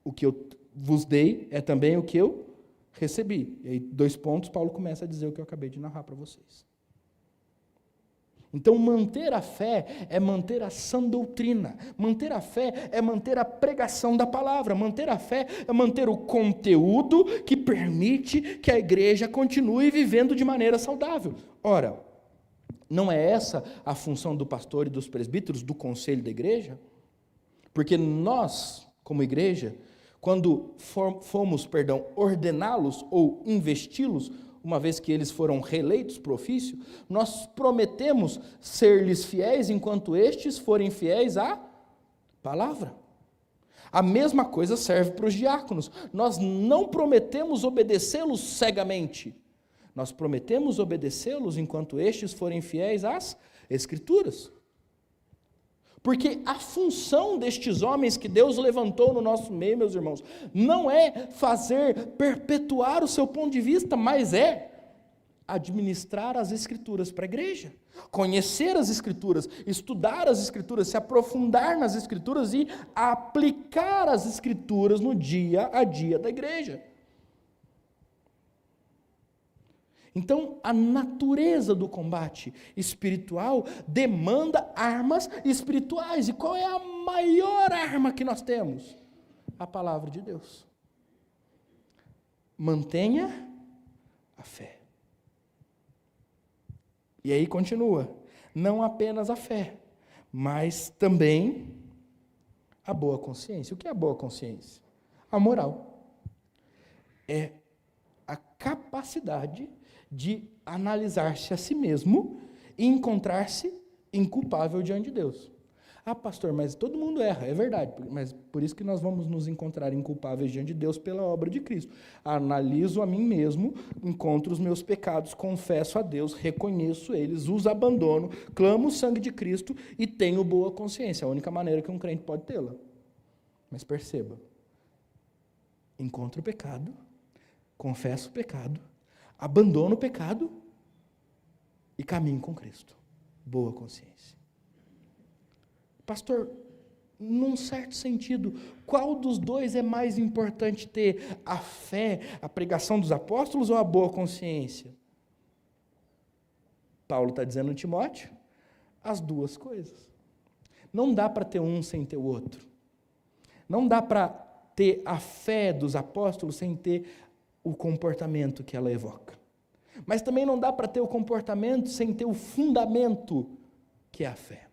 O que eu vos dei é também o que eu recebi. E aí, 2 pontos, Paulo começa a dizer o que eu acabei de narrar para vocês. Então, manter a fé é manter a sã doutrina. Manter a fé é manter a pregação da palavra. Manter a fé é manter o conteúdo que permite que a igreja continue vivendo de maneira saudável. Ora, não é essa a função do pastor e dos presbíteros, do conselho da igreja? Porque nós, como igreja, quando fomos, ordená-los ou investi-los, uma vez que eles foram reeleitos para o ofício, nós prometemos ser-lhes fiéis enquanto estes forem fiéis à palavra. A mesma coisa serve para os diáconos. Nós não prometemos obedecê-los cegamente. Nós prometemos obedecê-los enquanto estes forem fiéis às Escrituras. Porque a função destes homens que Deus levantou no nosso meio, meus irmãos, não é perpetuar o seu ponto de vista, mas é administrar as Escrituras para a igreja. Conhecer as Escrituras, estudar as Escrituras, se aprofundar nas Escrituras e aplicar as Escrituras no dia a dia da igreja. Então, a natureza do combate espiritual demanda armas espirituais. E qual é a maior arma que nós temos? A palavra de Deus. Mantenha a fé. E aí continua. Não apenas a fé, mas também a boa consciência. O que é a boa consciência? A moral. É a capacidade de analisar-se a si mesmo e encontrar-se inculpável diante de Deus. Ah, pastor, mas todo mundo erra, é verdade, mas por isso que nós vamos nos encontrar inculpáveis diante de Deus pela obra de Cristo. Analiso a mim mesmo, encontro os meus pecados, confesso a Deus, reconheço eles, os abandono, clamo o sangue de Cristo e tenho boa consciência. É a única maneira que um crente pode tê-la. Mas perceba, encontro o pecado, confesso o pecado, abandono o pecado e caminho com Cristo. Boa consciência. Pastor, num certo sentido, qual dos dois é mais importante ter? A fé, a pregação dos apóstolos ou a boa consciência? Paulo está dizendo a Timóteo, as duas coisas. Não dá para ter um sem ter o outro. Não dá para ter a fé dos apóstolos sem ter o comportamento que ela evoca. Mas também não dá para ter o comportamento sem ter o fundamento que é a fé.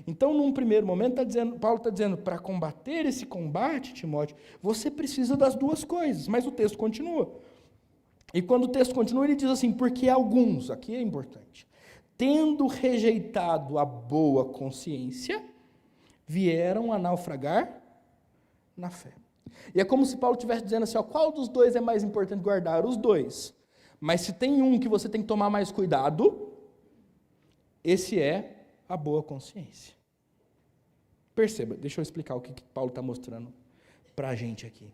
Então, num primeiro momento, Paulo está dizendo, para combater esse combate, Timóteo, você precisa das duas coisas, mas o texto continua. E quando o texto continua, ele diz assim, porque alguns, aqui é importante, tendo rejeitado a boa consciência, vieram a naufragar na fé. E é como se Paulo estivesse dizendo assim, qual dos dois é mais importante guardar? Os dois. Mas se tem um que você tem que tomar mais cuidado, esse é a boa consciência. Perceba, deixa eu explicar o que Paulo está mostrando para a gente aqui.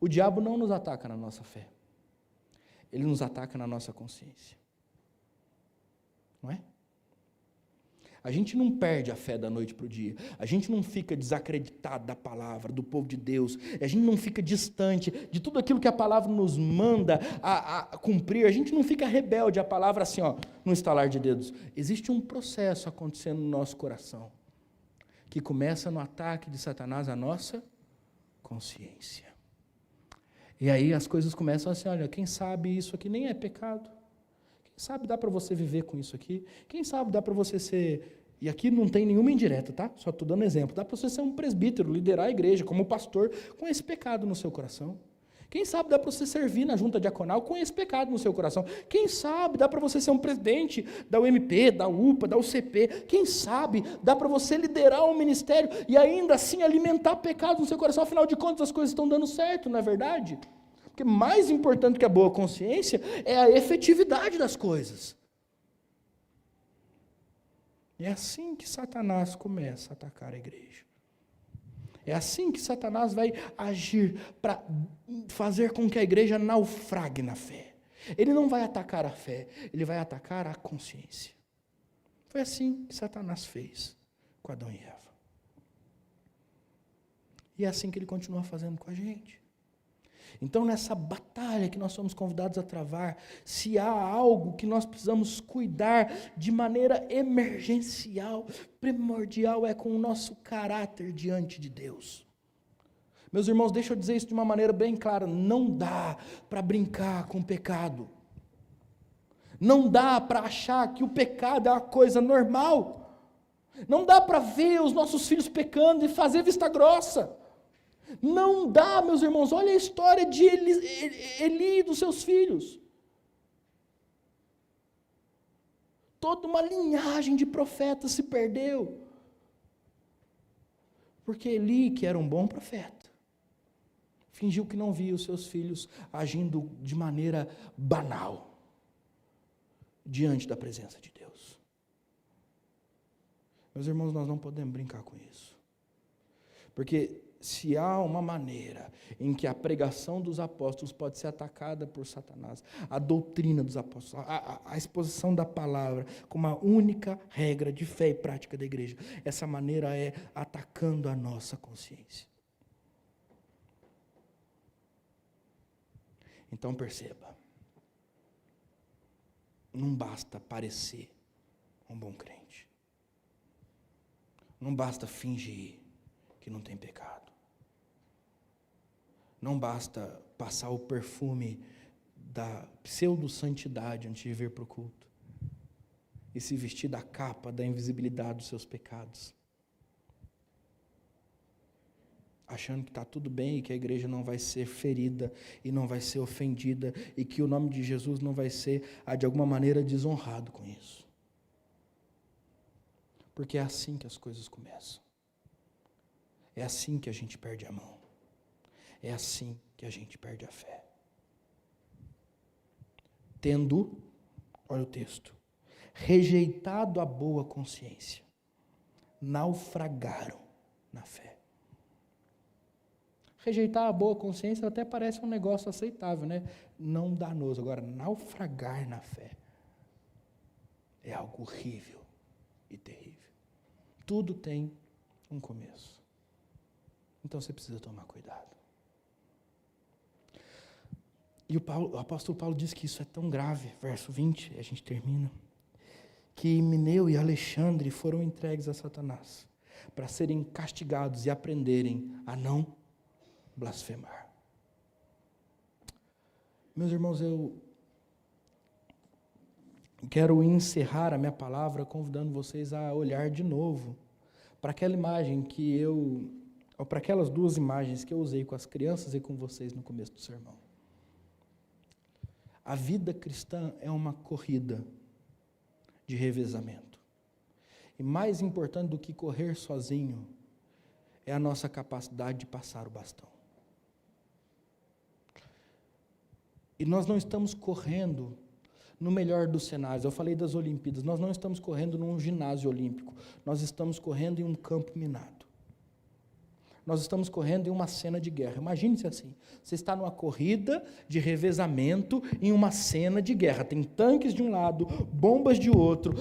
O diabo não nos ataca na nossa fé. Ele nos ataca na nossa consciência. Não é? A gente não perde a fé da noite para o dia. A gente não fica desacreditado da palavra, do povo de Deus. A gente não fica distante de tudo aquilo que a palavra nos manda a cumprir. A gente não fica rebelde à palavra assim, no estalar de dedos. Existe um processo acontecendo no nosso coração, que começa no ataque de Satanás à nossa consciência. E aí as coisas começam assim, olha, quem sabe isso aqui nem é pecado. Quem sabe dá para você viver com isso aqui. Quem sabe dá para você ser... E aqui não tem nenhuma indireta, tá? Só estou dando exemplo. Dá para você ser um presbítero, liderar a igreja como pastor com esse pecado no seu coração. Quem sabe dá para você servir na junta diaconal com esse pecado no seu coração. Quem sabe dá para você ser um presidente da UMP, da UPA, da UCP. Quem sabe dá para você liderar um ministério e ainda assim alimentar pecado no seu coração. Afinal de contas, as coisas estão dando certo, não é verdade? Porque mais importante que a boa consciência é a efetividade das coisas. É assim que Satanás começa a atacar a igreja. É assim que Satanás vai agir para fazer com que a igreja naufrague na fé. Ele não vai atacar a fé, ele vai atacar a consciência. Foi assim que Satanás fez com Adão e Eva. E é assim que ele continua fazendo com a gente. Então, nessa batalha que nós somos convidados a travar, se há algo que nós precisamos cuidar de maneira emergencial, primordial, é com o nosso caráter diante de Deus. Meus irmãos, deixa eu dizer isso de uma maneira bem clara, não dá para brincar com o pecado. Não dá para achar que o pecado é uma coisa normal. Não dá para ver os nossos filhos pecando e fazer vista grossa. Não dá, meus irmãos, olha a história de Eli e dos seus filhos. Toda uma linhagem de profetas se perdeu. Porque Eli, que era um bom profeta, fingiu que não via os seus filhos agindo de maneira banal diante da presença de Deus. Meus irmãos, nós não podemos brincar com isso. Porque se há uma maneira em que a pregação dos apóstolos pode ser atacada por Satanás, a doutrina dos apóstolos, a exposição da palavra como a única regra de fé e prática da igreja, essa maneira é atacando a nossa consciência. Então perceba, não basta parecer um bom crente, não basta fingir que não tem pecado. Não basta passar o perfume da pseudo-santidade antes de vir para o culto e se vestir da capa da invisibilidade dos seus pecados, achando que está tudo bem e que a igreja não vai ser ferida e não vai ser ofendida e que o nome de Jesus não vai ser, de alguma maneira, desonrado com isso. Porque é assim que as coisas começam. É assim que a gente perde a mão. É assim que a gente perde a fé. Tendo, olha o texto, rejeitado a boa consciência, naufragaram na fé. Rejeitar a boa consciência até parece um negócio aceitável, né? Não danoso. Agora, naufragar na fé é algo horrível e terrível. Tudo tem um começo. Então você precisa tomar cuidado. E o apóstolo Paulo diz que isso é tão grave, verso 20, a gente termina, que Himeneu e Alexandre foram entregues a Satanás, para serem castigados e aprenderem a não blasfemar. Meus irmãos, eu quero encerrar a minha palavra convidando vocês a olhar de novo para aquela imagem ou para aquelas duas imagens que eu usei com as crianças e com vocês no começo do sermão. A vida cristã é uma corrida de revezamento. E mais importante do que correr sozinho é a nossa capacidade de passar o bastão. E nós não estamos correndo no melhor dos cenários. Eu falei das Olimpíadas. Nós não estamos correndo num ginásio olímpico. Nós estamos correndo em um campo minado. Nós estamos correndo em uma cena de guerra. Imagine-se assim, você está numa corrida de revezamento em uma cena de guerra. Tem tanques de um lado, bombas de outro,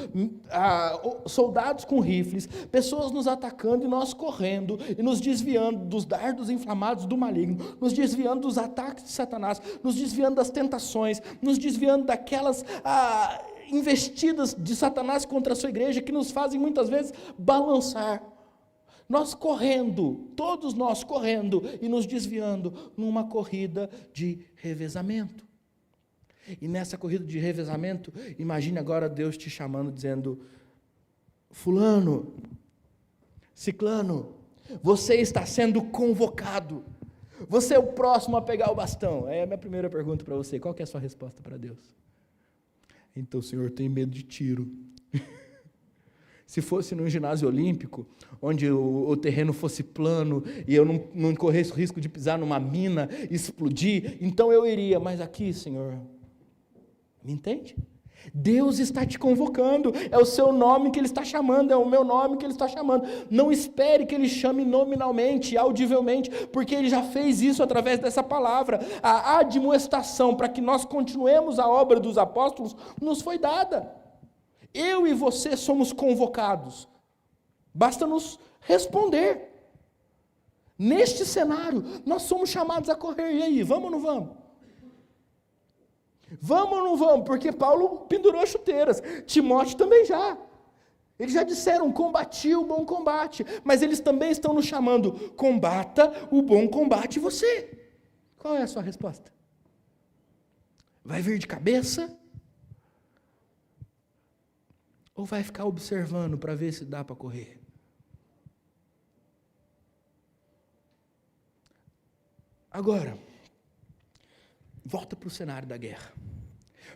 soldados com rifles, pessoas nos atacando e nós correndo e nos desviando dos dardos inflamados do maligno, nos desviando dos ataques de Satanás, nos desviando das tentações, nos desviando daquelas investidas de Satanás contra a sua igreja que nos fazem muitas vezes balançar. nós correndo, todos nós correndo e nos desviando numa corrida de revezamento. E nessa corrida de revezamento, imagine agora Deus te chamando, dizendo: fulano, ciclano, você está sendo convocado, você é o próximo a pegar o bastão. É a minha primeira pergunta para você: qual que é a sua resposta para Deus? Então, Senhor, eu tenho medo de tiro. Se fosse num ginásio olímpico, onde o terreno fosse plano e eu não corresse o risco de pisar numa mina e explodir, então eu iria. Mas aqui, Senhor, me entende? Deus está te convocando, é o seu nome que Ele está chamando, é o meu nome que Ele está chamando. Não espere que Ele chame nominalmente, audivelmente, porque Ele já fez isso através dessa palavra. A admoestação para que nós continuemos a obra dos apóstolos nos foi dada. Eu e você somos convocados, basta nos responder. Neste cenário, nós somos chamados a correr, e aí, vamos ou não vamos? Vamos ou não vamos? Porque Paulo pendurou chuteiras, Timóteo também já. Eles já disseram: combati o bom combate, mas eles também estão nos chamando: combata o bom combate você. Qual é a sua resposta? Vai vir de cabeça? Ou vai ficar observando para ver se dá para correr? Agora, volta para o cenário da guerra.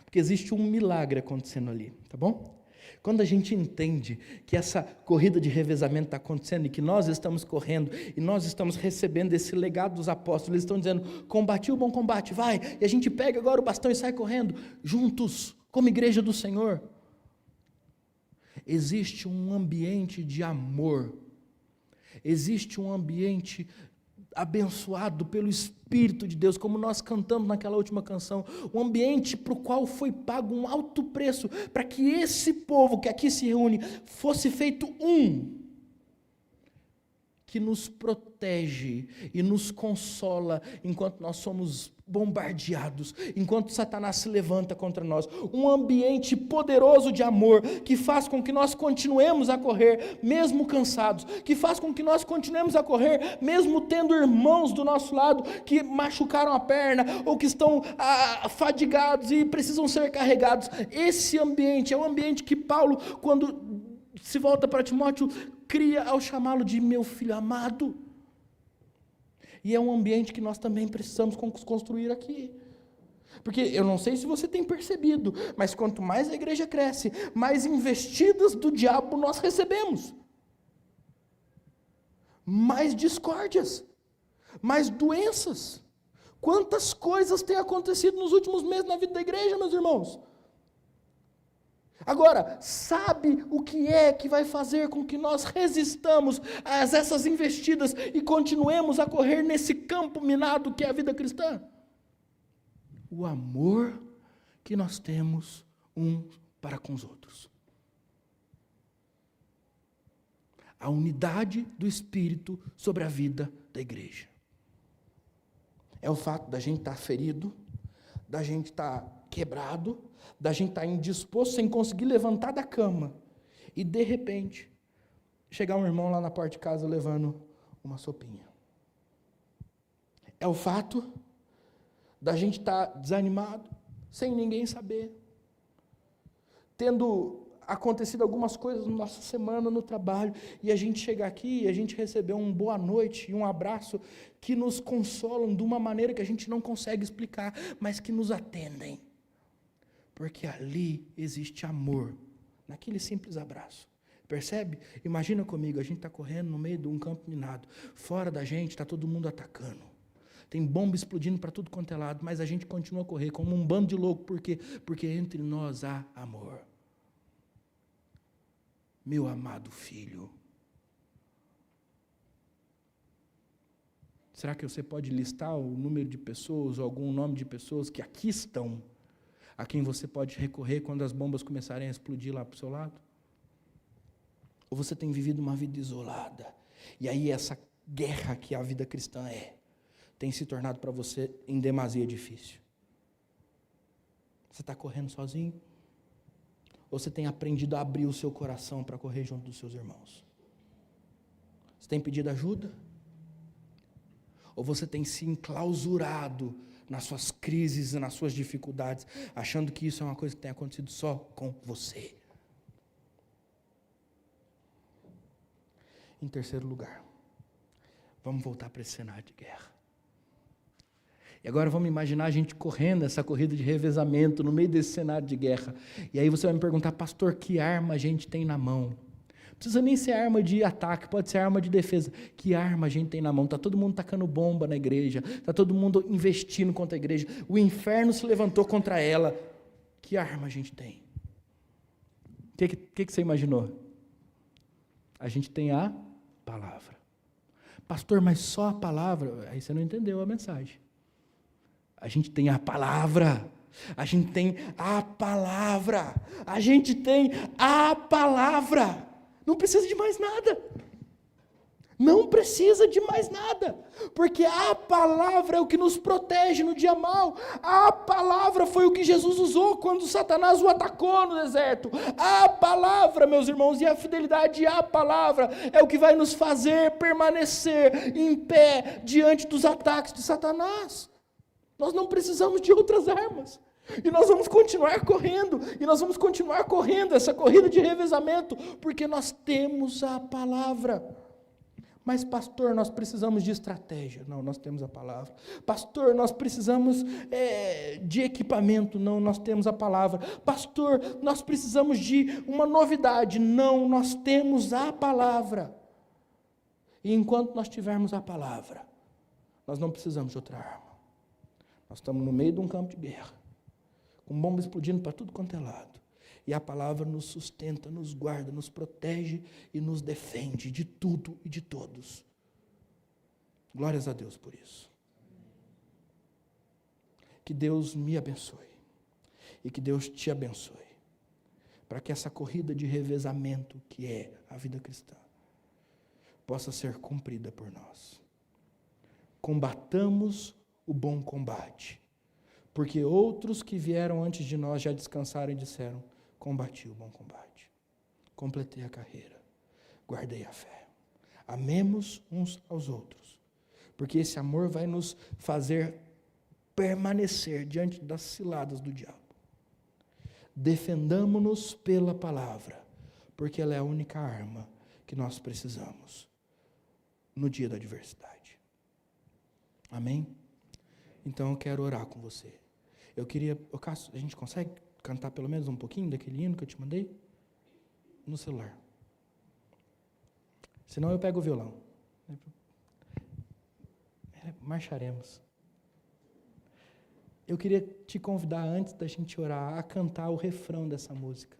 Porque existe um milagre acontecendo ali, tá bom? Quando a gente entende que essa corrida de revezamento está acontecendo e que nós estamos correndo e nós estamos recebendo esse legado dos apóstolos, eles estão dizendo: combati o bom combate, vai, e a gente pega agora o bastão e sai correndo, juntos, como igreja do Senhor. Existe um ambiente de amor, existe um ambiente abençoado pelo Espírito de Deus, como nós cantamos naquela última canção, um ambiente para o qual foi pago um alto preço, para que esse povo que aqui se reúne fosse feito um, que nos protege e nos consola enquanto nós somos bombardeados, enquanto Satanás se levanta contra nós. Um ambiente poderoso de amor que faz com que nós continuemos a correr mesmo cansados, que faz com que nós continuemos a correr mesmo tendo irmãos do nosso lado que machucaram a perna ou que estão fadigados e precisam ser carregados. Esse ambiente é o ambiente que Paulo, quando se volta para Timóteo, cria ao chamá-lo de meu filho amado. E é um ambiente que nós também precisamos construir aqui. Porque eu não sei se você tem percebido, mas quanto mais a igreja cresce, mais investidas do diabo nós recebemos. Mais discórdias, mais doenças. Quantas coisas têm acontecido nos últimos meses na vida da igreja, meus irmãos? Agora, sabe o que é que vai fazer com que nós resistamos a essas investidas e continuemos a correr nesse campo minado que é a vida cristã? O amor que nós temos uns para com os outros. A unidade do Espírito sobre a vida da igreja. É o fato da gente estar ferido, da gente estar quebrado, da gente estar indisposto, sem conseguir levantar da cama, e de repente, chegar um irmão lá na porta de casa levando uma sopinha. É o fato da gente estar desanimado, sem ninguém saber, tendo acontecido algumas coisas na nossa semana no trabalho, e a gente chegar aqui e a gente receber um boa noite e um abraço que nos consolam de uma maneira que a gente não consegue explicar, mas que nos atendem. Porque ali existe amor, naquele simples abraço. Percebe? Imagina comigo, a gente está correndo no meio de um campo minado. Fora da gente está todo mundo atacando. Tem bomba explodindo para tudo quanto é lado, mas a gente continua a correr como um bando de louco. Por quê? Porque entre nós há amor. Meu amado filho. Será que você pode listar o número de pessoas ou algum nome de pessoas que aqui estão, a quem você pode recorrer quando as bombas começarem a explodir lá para o seu lado? Ou você tem vivido uma vida isolada, e aí essa guerra que a vida cristã tem se tornado para você em demasia difícil? Você está correndo sozinho? Ou você tem aprendido a abrir o seu coração para correr junto dos seus irmãos? Você tem pedido ajuda? Ou você tem se enclausurado nas suas crises e nas suas dificuldades, achando que isso é uma coisa que tem acontecido só com você? Em terceiro lugar, vamos voltar para esse cenário de guerra. E agora vamos imaginar a gente correndo essa corrida de revezamento no meio desse cenário de guerra. E aí você vai me perguntar, pastor, que arma a gente tem na mão? Não precisa nem ser arma de ataque, pode ser arma de defesa. Que arma a gente tem na mão? Está todo mundo tacando bomba na igreja, está todo mundo investindo contra a igreja, o inferno se levantou contra ela. Que arma a gente tem? O que você imaginou? A gente tem a palavra. Pastor, mas só a palavra? Aí você não entendeu a mensagem. A gente tem a palavra. A gente tem a palavra. A gente tem a palavra. Não precisa de mais nada. Não precisa de mais nada. Porque a palavra é o que nos protege no dia mau. A palavra foi o que Jesus usou quando Satanás o atacou no deserto. A palavra, meus irmãos, e a fidelidade à palavra é o que vai nos fazer permanecer em pé diante dos ataques de Satanás. Nós não precisamos de outras armas. E nós vamos continuar correndo, essa corrida de revezamento, porque nós temos a palavra. Mas pastor, nós precisamos de estratégia. Não, nós temos a palavra. Pastor, nós precisamos de equipamento. Não, nós temos a palavra. Pastor, nós precisamos de uma novidade. Não, nós temos a palavra. E enquanto nós tivermos a palavra, nós não precisamos de outra arma. Nós estamos no meio de um campo de guerra, com bombas explodindo para tudo quanto é lado. E a palavra nos sustenta, nos guarda, nos protege e nos defende de tudo e de todos. Glórias a Deus por isso. Que Deus me abençoe e que Deus te abençoe, para que essa corrida de revezamento que é a vida cristã possa ser cumprida por nós. Combatamos o bom combate, porque outros que vieram antes de nós já descansaram e disseram: combati o bom combate, completei a carreira, guardei a fé. Amemos uns aos outros, porque esse amor vai nos fazer permanecer diante das ciladas do diabo. Defendamo-nos pela palavra, porque ela é a única arma que nós precisamos no dia da adversidade. Amém? Então eu quero orar com você. Cássio, a gente consegue cantar pelo menos um pouquinho daquele hino que eu te mandei? No celular. Senão eu pego o violão. Marcharemos. Eu queria te convidar, antes da gente orar, a cantar o refrão dessa música.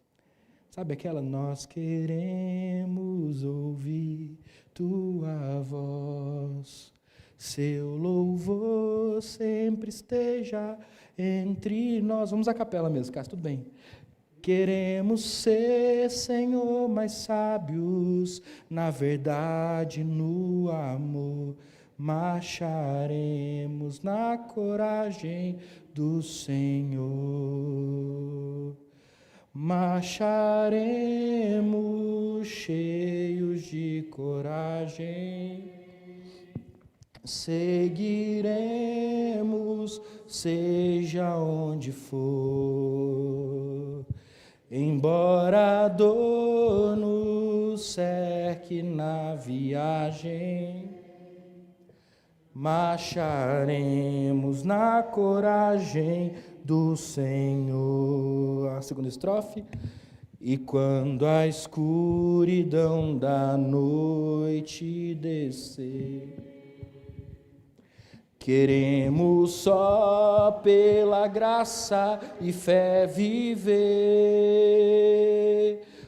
Sabe aquela? Nós queremos ouvir tua voz, seu louvor sempre esteja entre nós. Vamos à capela mesmo, Cássio, tudo bem. Queremos ser, Senhor, mais sábios na verdade, no amor. Marcharemos na coragem do Senhor. Marcharemos cheios de coragem. Seguiremos, seja onde for. Embora a dor nos cerque na viagem, marcharemos na coragem do Senhor. A segunda estrofe. E quando a escuridão da noite descer, queremos só pela graça e fé viver,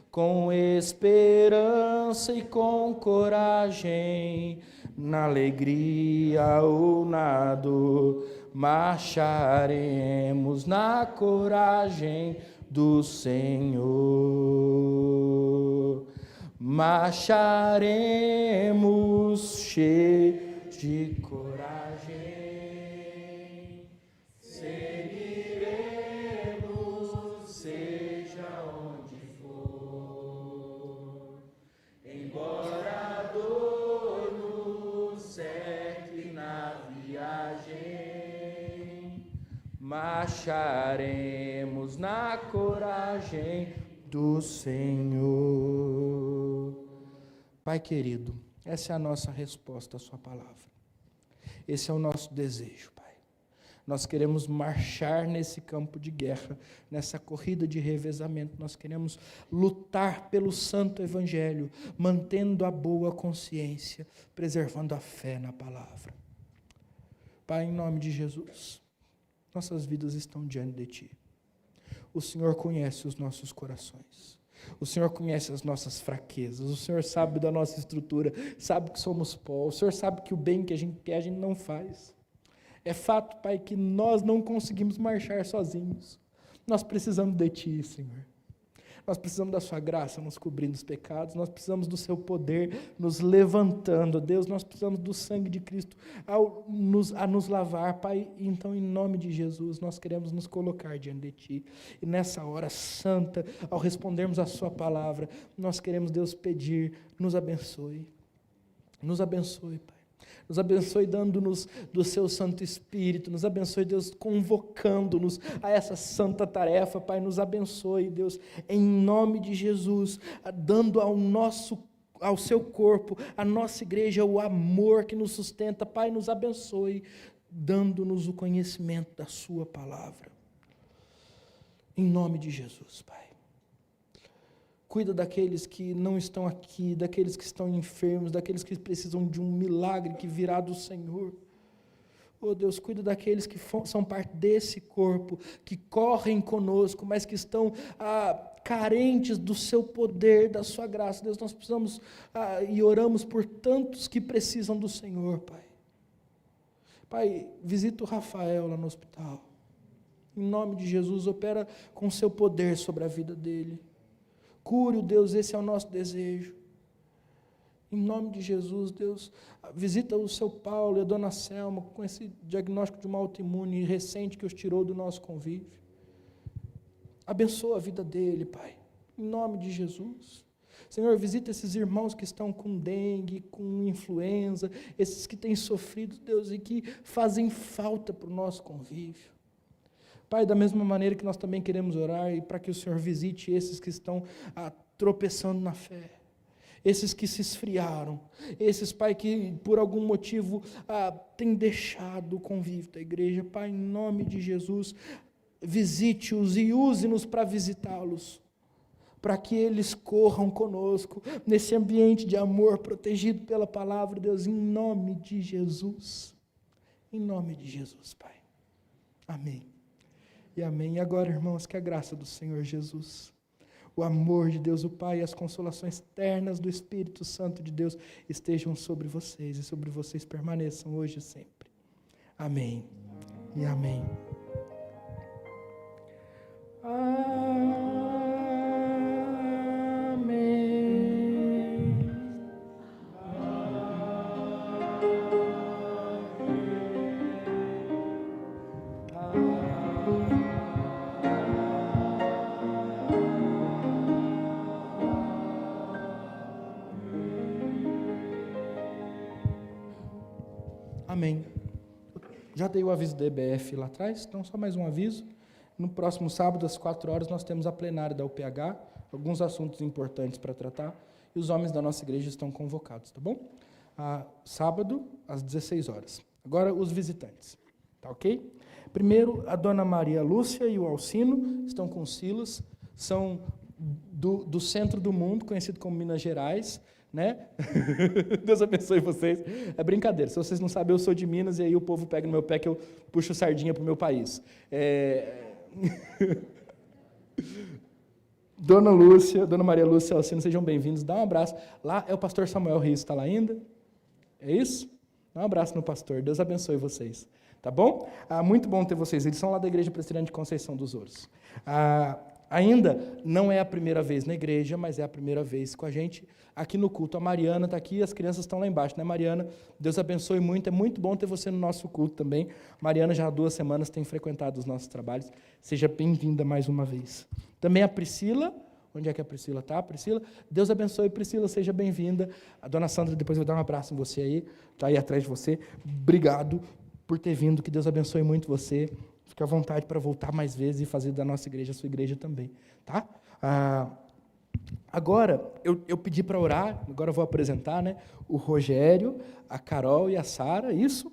com esperança e com coragem, na alegria ou na dor, marcharemos na coragem do Senhor. Marcharemos cheios de coragem, seguiremos, seja onde for, embora a dor marcharemos na coragem do Senhor. Pai querido, essa é a nossa resposta à sua palavra. Esse é o nosso desejo, Pai. Nós queremos marchar nesse campo de guerra, nessa corrida de revezamento. Nós queremos lutar pelo santo evangelho, mantendo a boa consciência, preservando a fé na palavra. Pai, em nome de Jesus, nossas vidas estão diante de Ti. O Senhor conhece os nossos corações. O Senhor conhece as nossas fraquezas. O Senhor sabe da nossa estrutura, sabe que somos pó. O Senhor sabe que o bem que a gente quer, a gente não faz. É fato, Pai, que nós não conseguimos marchar sozinhos. Nós precisamos de Ti, Senhor. Nós precisamos da Sua graça nos cobrindo os pecados. Nós precisamos do Seu poder nos levantando. Deus, nós precisamos do sangue de Cristo a nos lavar, Pai. Então, em nome de Jesus, nós queremos nos colocar diante de Ti. E nessa hora santa, ao respondermos a Sua palavra, nós queremos, Deus, pedir, nos abençoe. Nos abençoe, Pai. Nos abençoe dando-nos do Seu Santo Espírito, nos abençoe, Deus, convocando-nos a essa santa tarefa, Pai, nos abençoe, Deus, em nome de Jesus, dando ao Seu corpo, à nossa igreja, o amor que nos sustenta, Pai, nos abençoe, dando-nos o conhecimento da Sua palavra, em nome de Jesus, Pai. Cuida daqueles que não estão aqui, daqueles que estão enfermos, daqueles que precisam de um milagre que virá do Senhor. Oh Deus, cuida daqueles que são parte desse corpo, que correm conosco, mas que estão carentes do Seu poder, da Sua graça. Deus, nós precisamos e oramos por tantos que precisam do Senhor, Pai. Pai, visita o Rafael lá no hospital. Em nome de Jesus, opera com o Seu poder sobre a vida dele. Cure-o, Deus, esse é o nosso desejo. Em nome de Jesus, Deus, visita o Seu Paulo e a Dona Selma com esse diagnóstico de uma autoimune recente que os tirou do nosso convívio. Abençoa a vida dele, Pai, em nome de Jesus. Senhor, visita esses irmãos que estão com dengue, com influenza, esses que têm sofrido, Deus, e que fazem falta para o nosso convívio. Pai, da mesma maneira que nós também queremos orar e para que o Senhor visite esses que estão tropeçando na fé, esses que se esfriaram, esses, Pai, que por algum motivo têm deixado o convívio da igreja. Pai, em nome de Jesus, visite-os e use-nos para visitá-los, para que eles corram conosco nesse ambiente de amor protegido pela palavra, Deus, em nome de Jesus. Em nome de Jesus, Pai. Amém. E amém. E agora, irmãos, que a graça do Senhor Jesus, o amor de Deus o Pai e as consolações ternas do Espírito Santo de Deus estejam sobre vocês e sobre vocês permaneçam hoje e sempre. Amém. E amém. Amém. Amém. Já dei o aviso da EBF lá atrás, então só mais um aviso. No próximo sábado, às 4 horas, nós temos a plenária da UPH, alguns assuntos importantes para tratar, e os homens da nossa igreja estão convocados, tá bom? Sábado, às 16 horas. Agora, os visitantes, tá ok? Primeiro, a dona Maria Lúcia e o Alcino estão com o Silas, são do centro do mundo, conhecido como Minas Gerais, né? Deus abençoe vocês. É brincadeira, se vocês não sabem, eu sou de Minas e aí o povo pega no meu pé que eu puxo sardinha para o meu país. Dona Lúcia, Dona Maria Lúcia e Alcino, sejam bem-vindos, dá um abraço. Lá é o pastor Samuel Rios, está lá ainda? É isso? Dá um abraço no pastor, Deus abençoe vocês. Tá bom? Muito bom ter vocês, eles são lá da Igreja Presbiteriana de Conceição dos Ouros. Ainda não é a primeira vez na igreja, mas é a primeira vez com a gente aqui no culto. A Mariana está aqui, as crianças estão lá embaixo, né, Mariana? Deus abençoe muito, é muito bom ter você no nosso culto também. Mariana já há 2 semanas tem frequentado os nossos trabalhos, seja bem-vinda mais uma vez. Também a Priscila, onde é que a Priscila está? Priscila, Deus abençoe, Priscila, seja bem-vinda. A dona Sandra depois vai dar um abraço em você aí, está aí atrás de você. Obrigado por ter vindo, que Deus abençoe muito você. Fique à vontade para voltar mais vezes e fazer da nossa igreja a sua igreja também, tá? Agora, eu pedi para orar, agora eu vou apresentar, né? O Rogério, a Carol e a Sara, isso.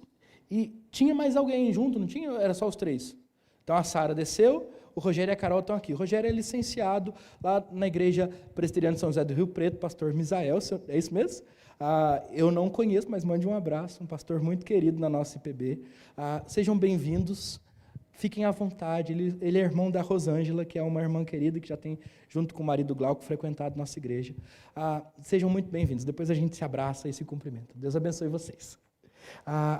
E tinha mais alguém junto, não tinha? Era só os 3. Então a Sara desceu, o Rogério e a Carol estão aqui. O Rogério é licenciado lá na Igreja Presbiteriana de São José do Rio Preto, pastor Misael, é isso mesmo? Eu não conheço, mas mande um abraço, um pastor muito querido na nossa IPB. Sejam bem-vindos, fiquem à vontade. Ele é irmão da Rosângela, que é uma irmã querida, que já tem, junto com o marido Glauco, frequentado nossa igreja. Sejam muito bem-vindos. Depois a gente se abraça e se cumprimenta. Deus abençoe vocês.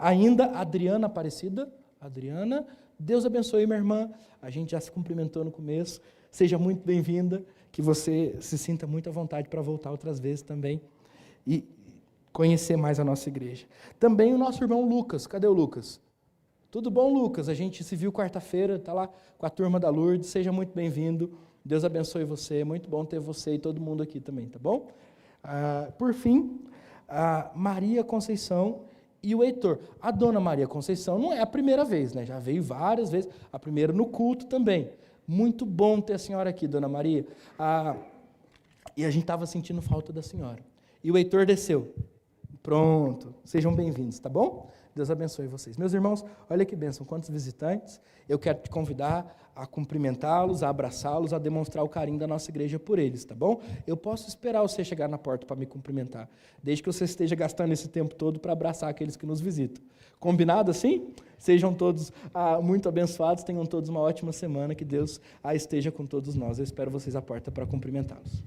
Ainda, Adriana Aparecida. Adriana, Deus abençoe, minha irmã. A gente já se cumprimentou no começo. Seja muito bem-vinda, que você se sinta muito à vontade para voltar outras vezes também e conhecer mais a nossa igreja. Também o nosso irmão Lucas. Cadê o Lucas? Tudo bom, Lucas? A gente se viu quarta-feira, está lá com a turma da Lourdes. Seja muito bem-vindo. Deus abençoe você. É muito bom ter você e todo mundo aqui também, tá bom? Por fim, a Maria Conceição e o Heitor. A dona Maria Conceição não é a primeira vez, né? Já veio várias vezes. A primeira no culto também. Muito bom ter a senhora aqui, dona Maria. E a gente estava sentindo falta da senhora. E o Heitor desceu. Pronto. Sejam bem-vindos, tá bom? Deus abençoe vocês. Meus irmãos, olha que bênção, quantos visitantes. Eu quero te convidar a cumprimentá-los, a abraçá-los, a demonstrar o carinho da nossa igreja por eles, tá bom? Eu posso esperar você chegar na porta para me cumprimentar, desde que você esteja gastando esse tempo todo para abraçar aqueles que nos visitam. Combinado assim? Sejam todos muito abençoados, tenham todos uma ótima semana, que Deus esteja com todos nós. Eu espero vocês à porta para cumprimentá-los.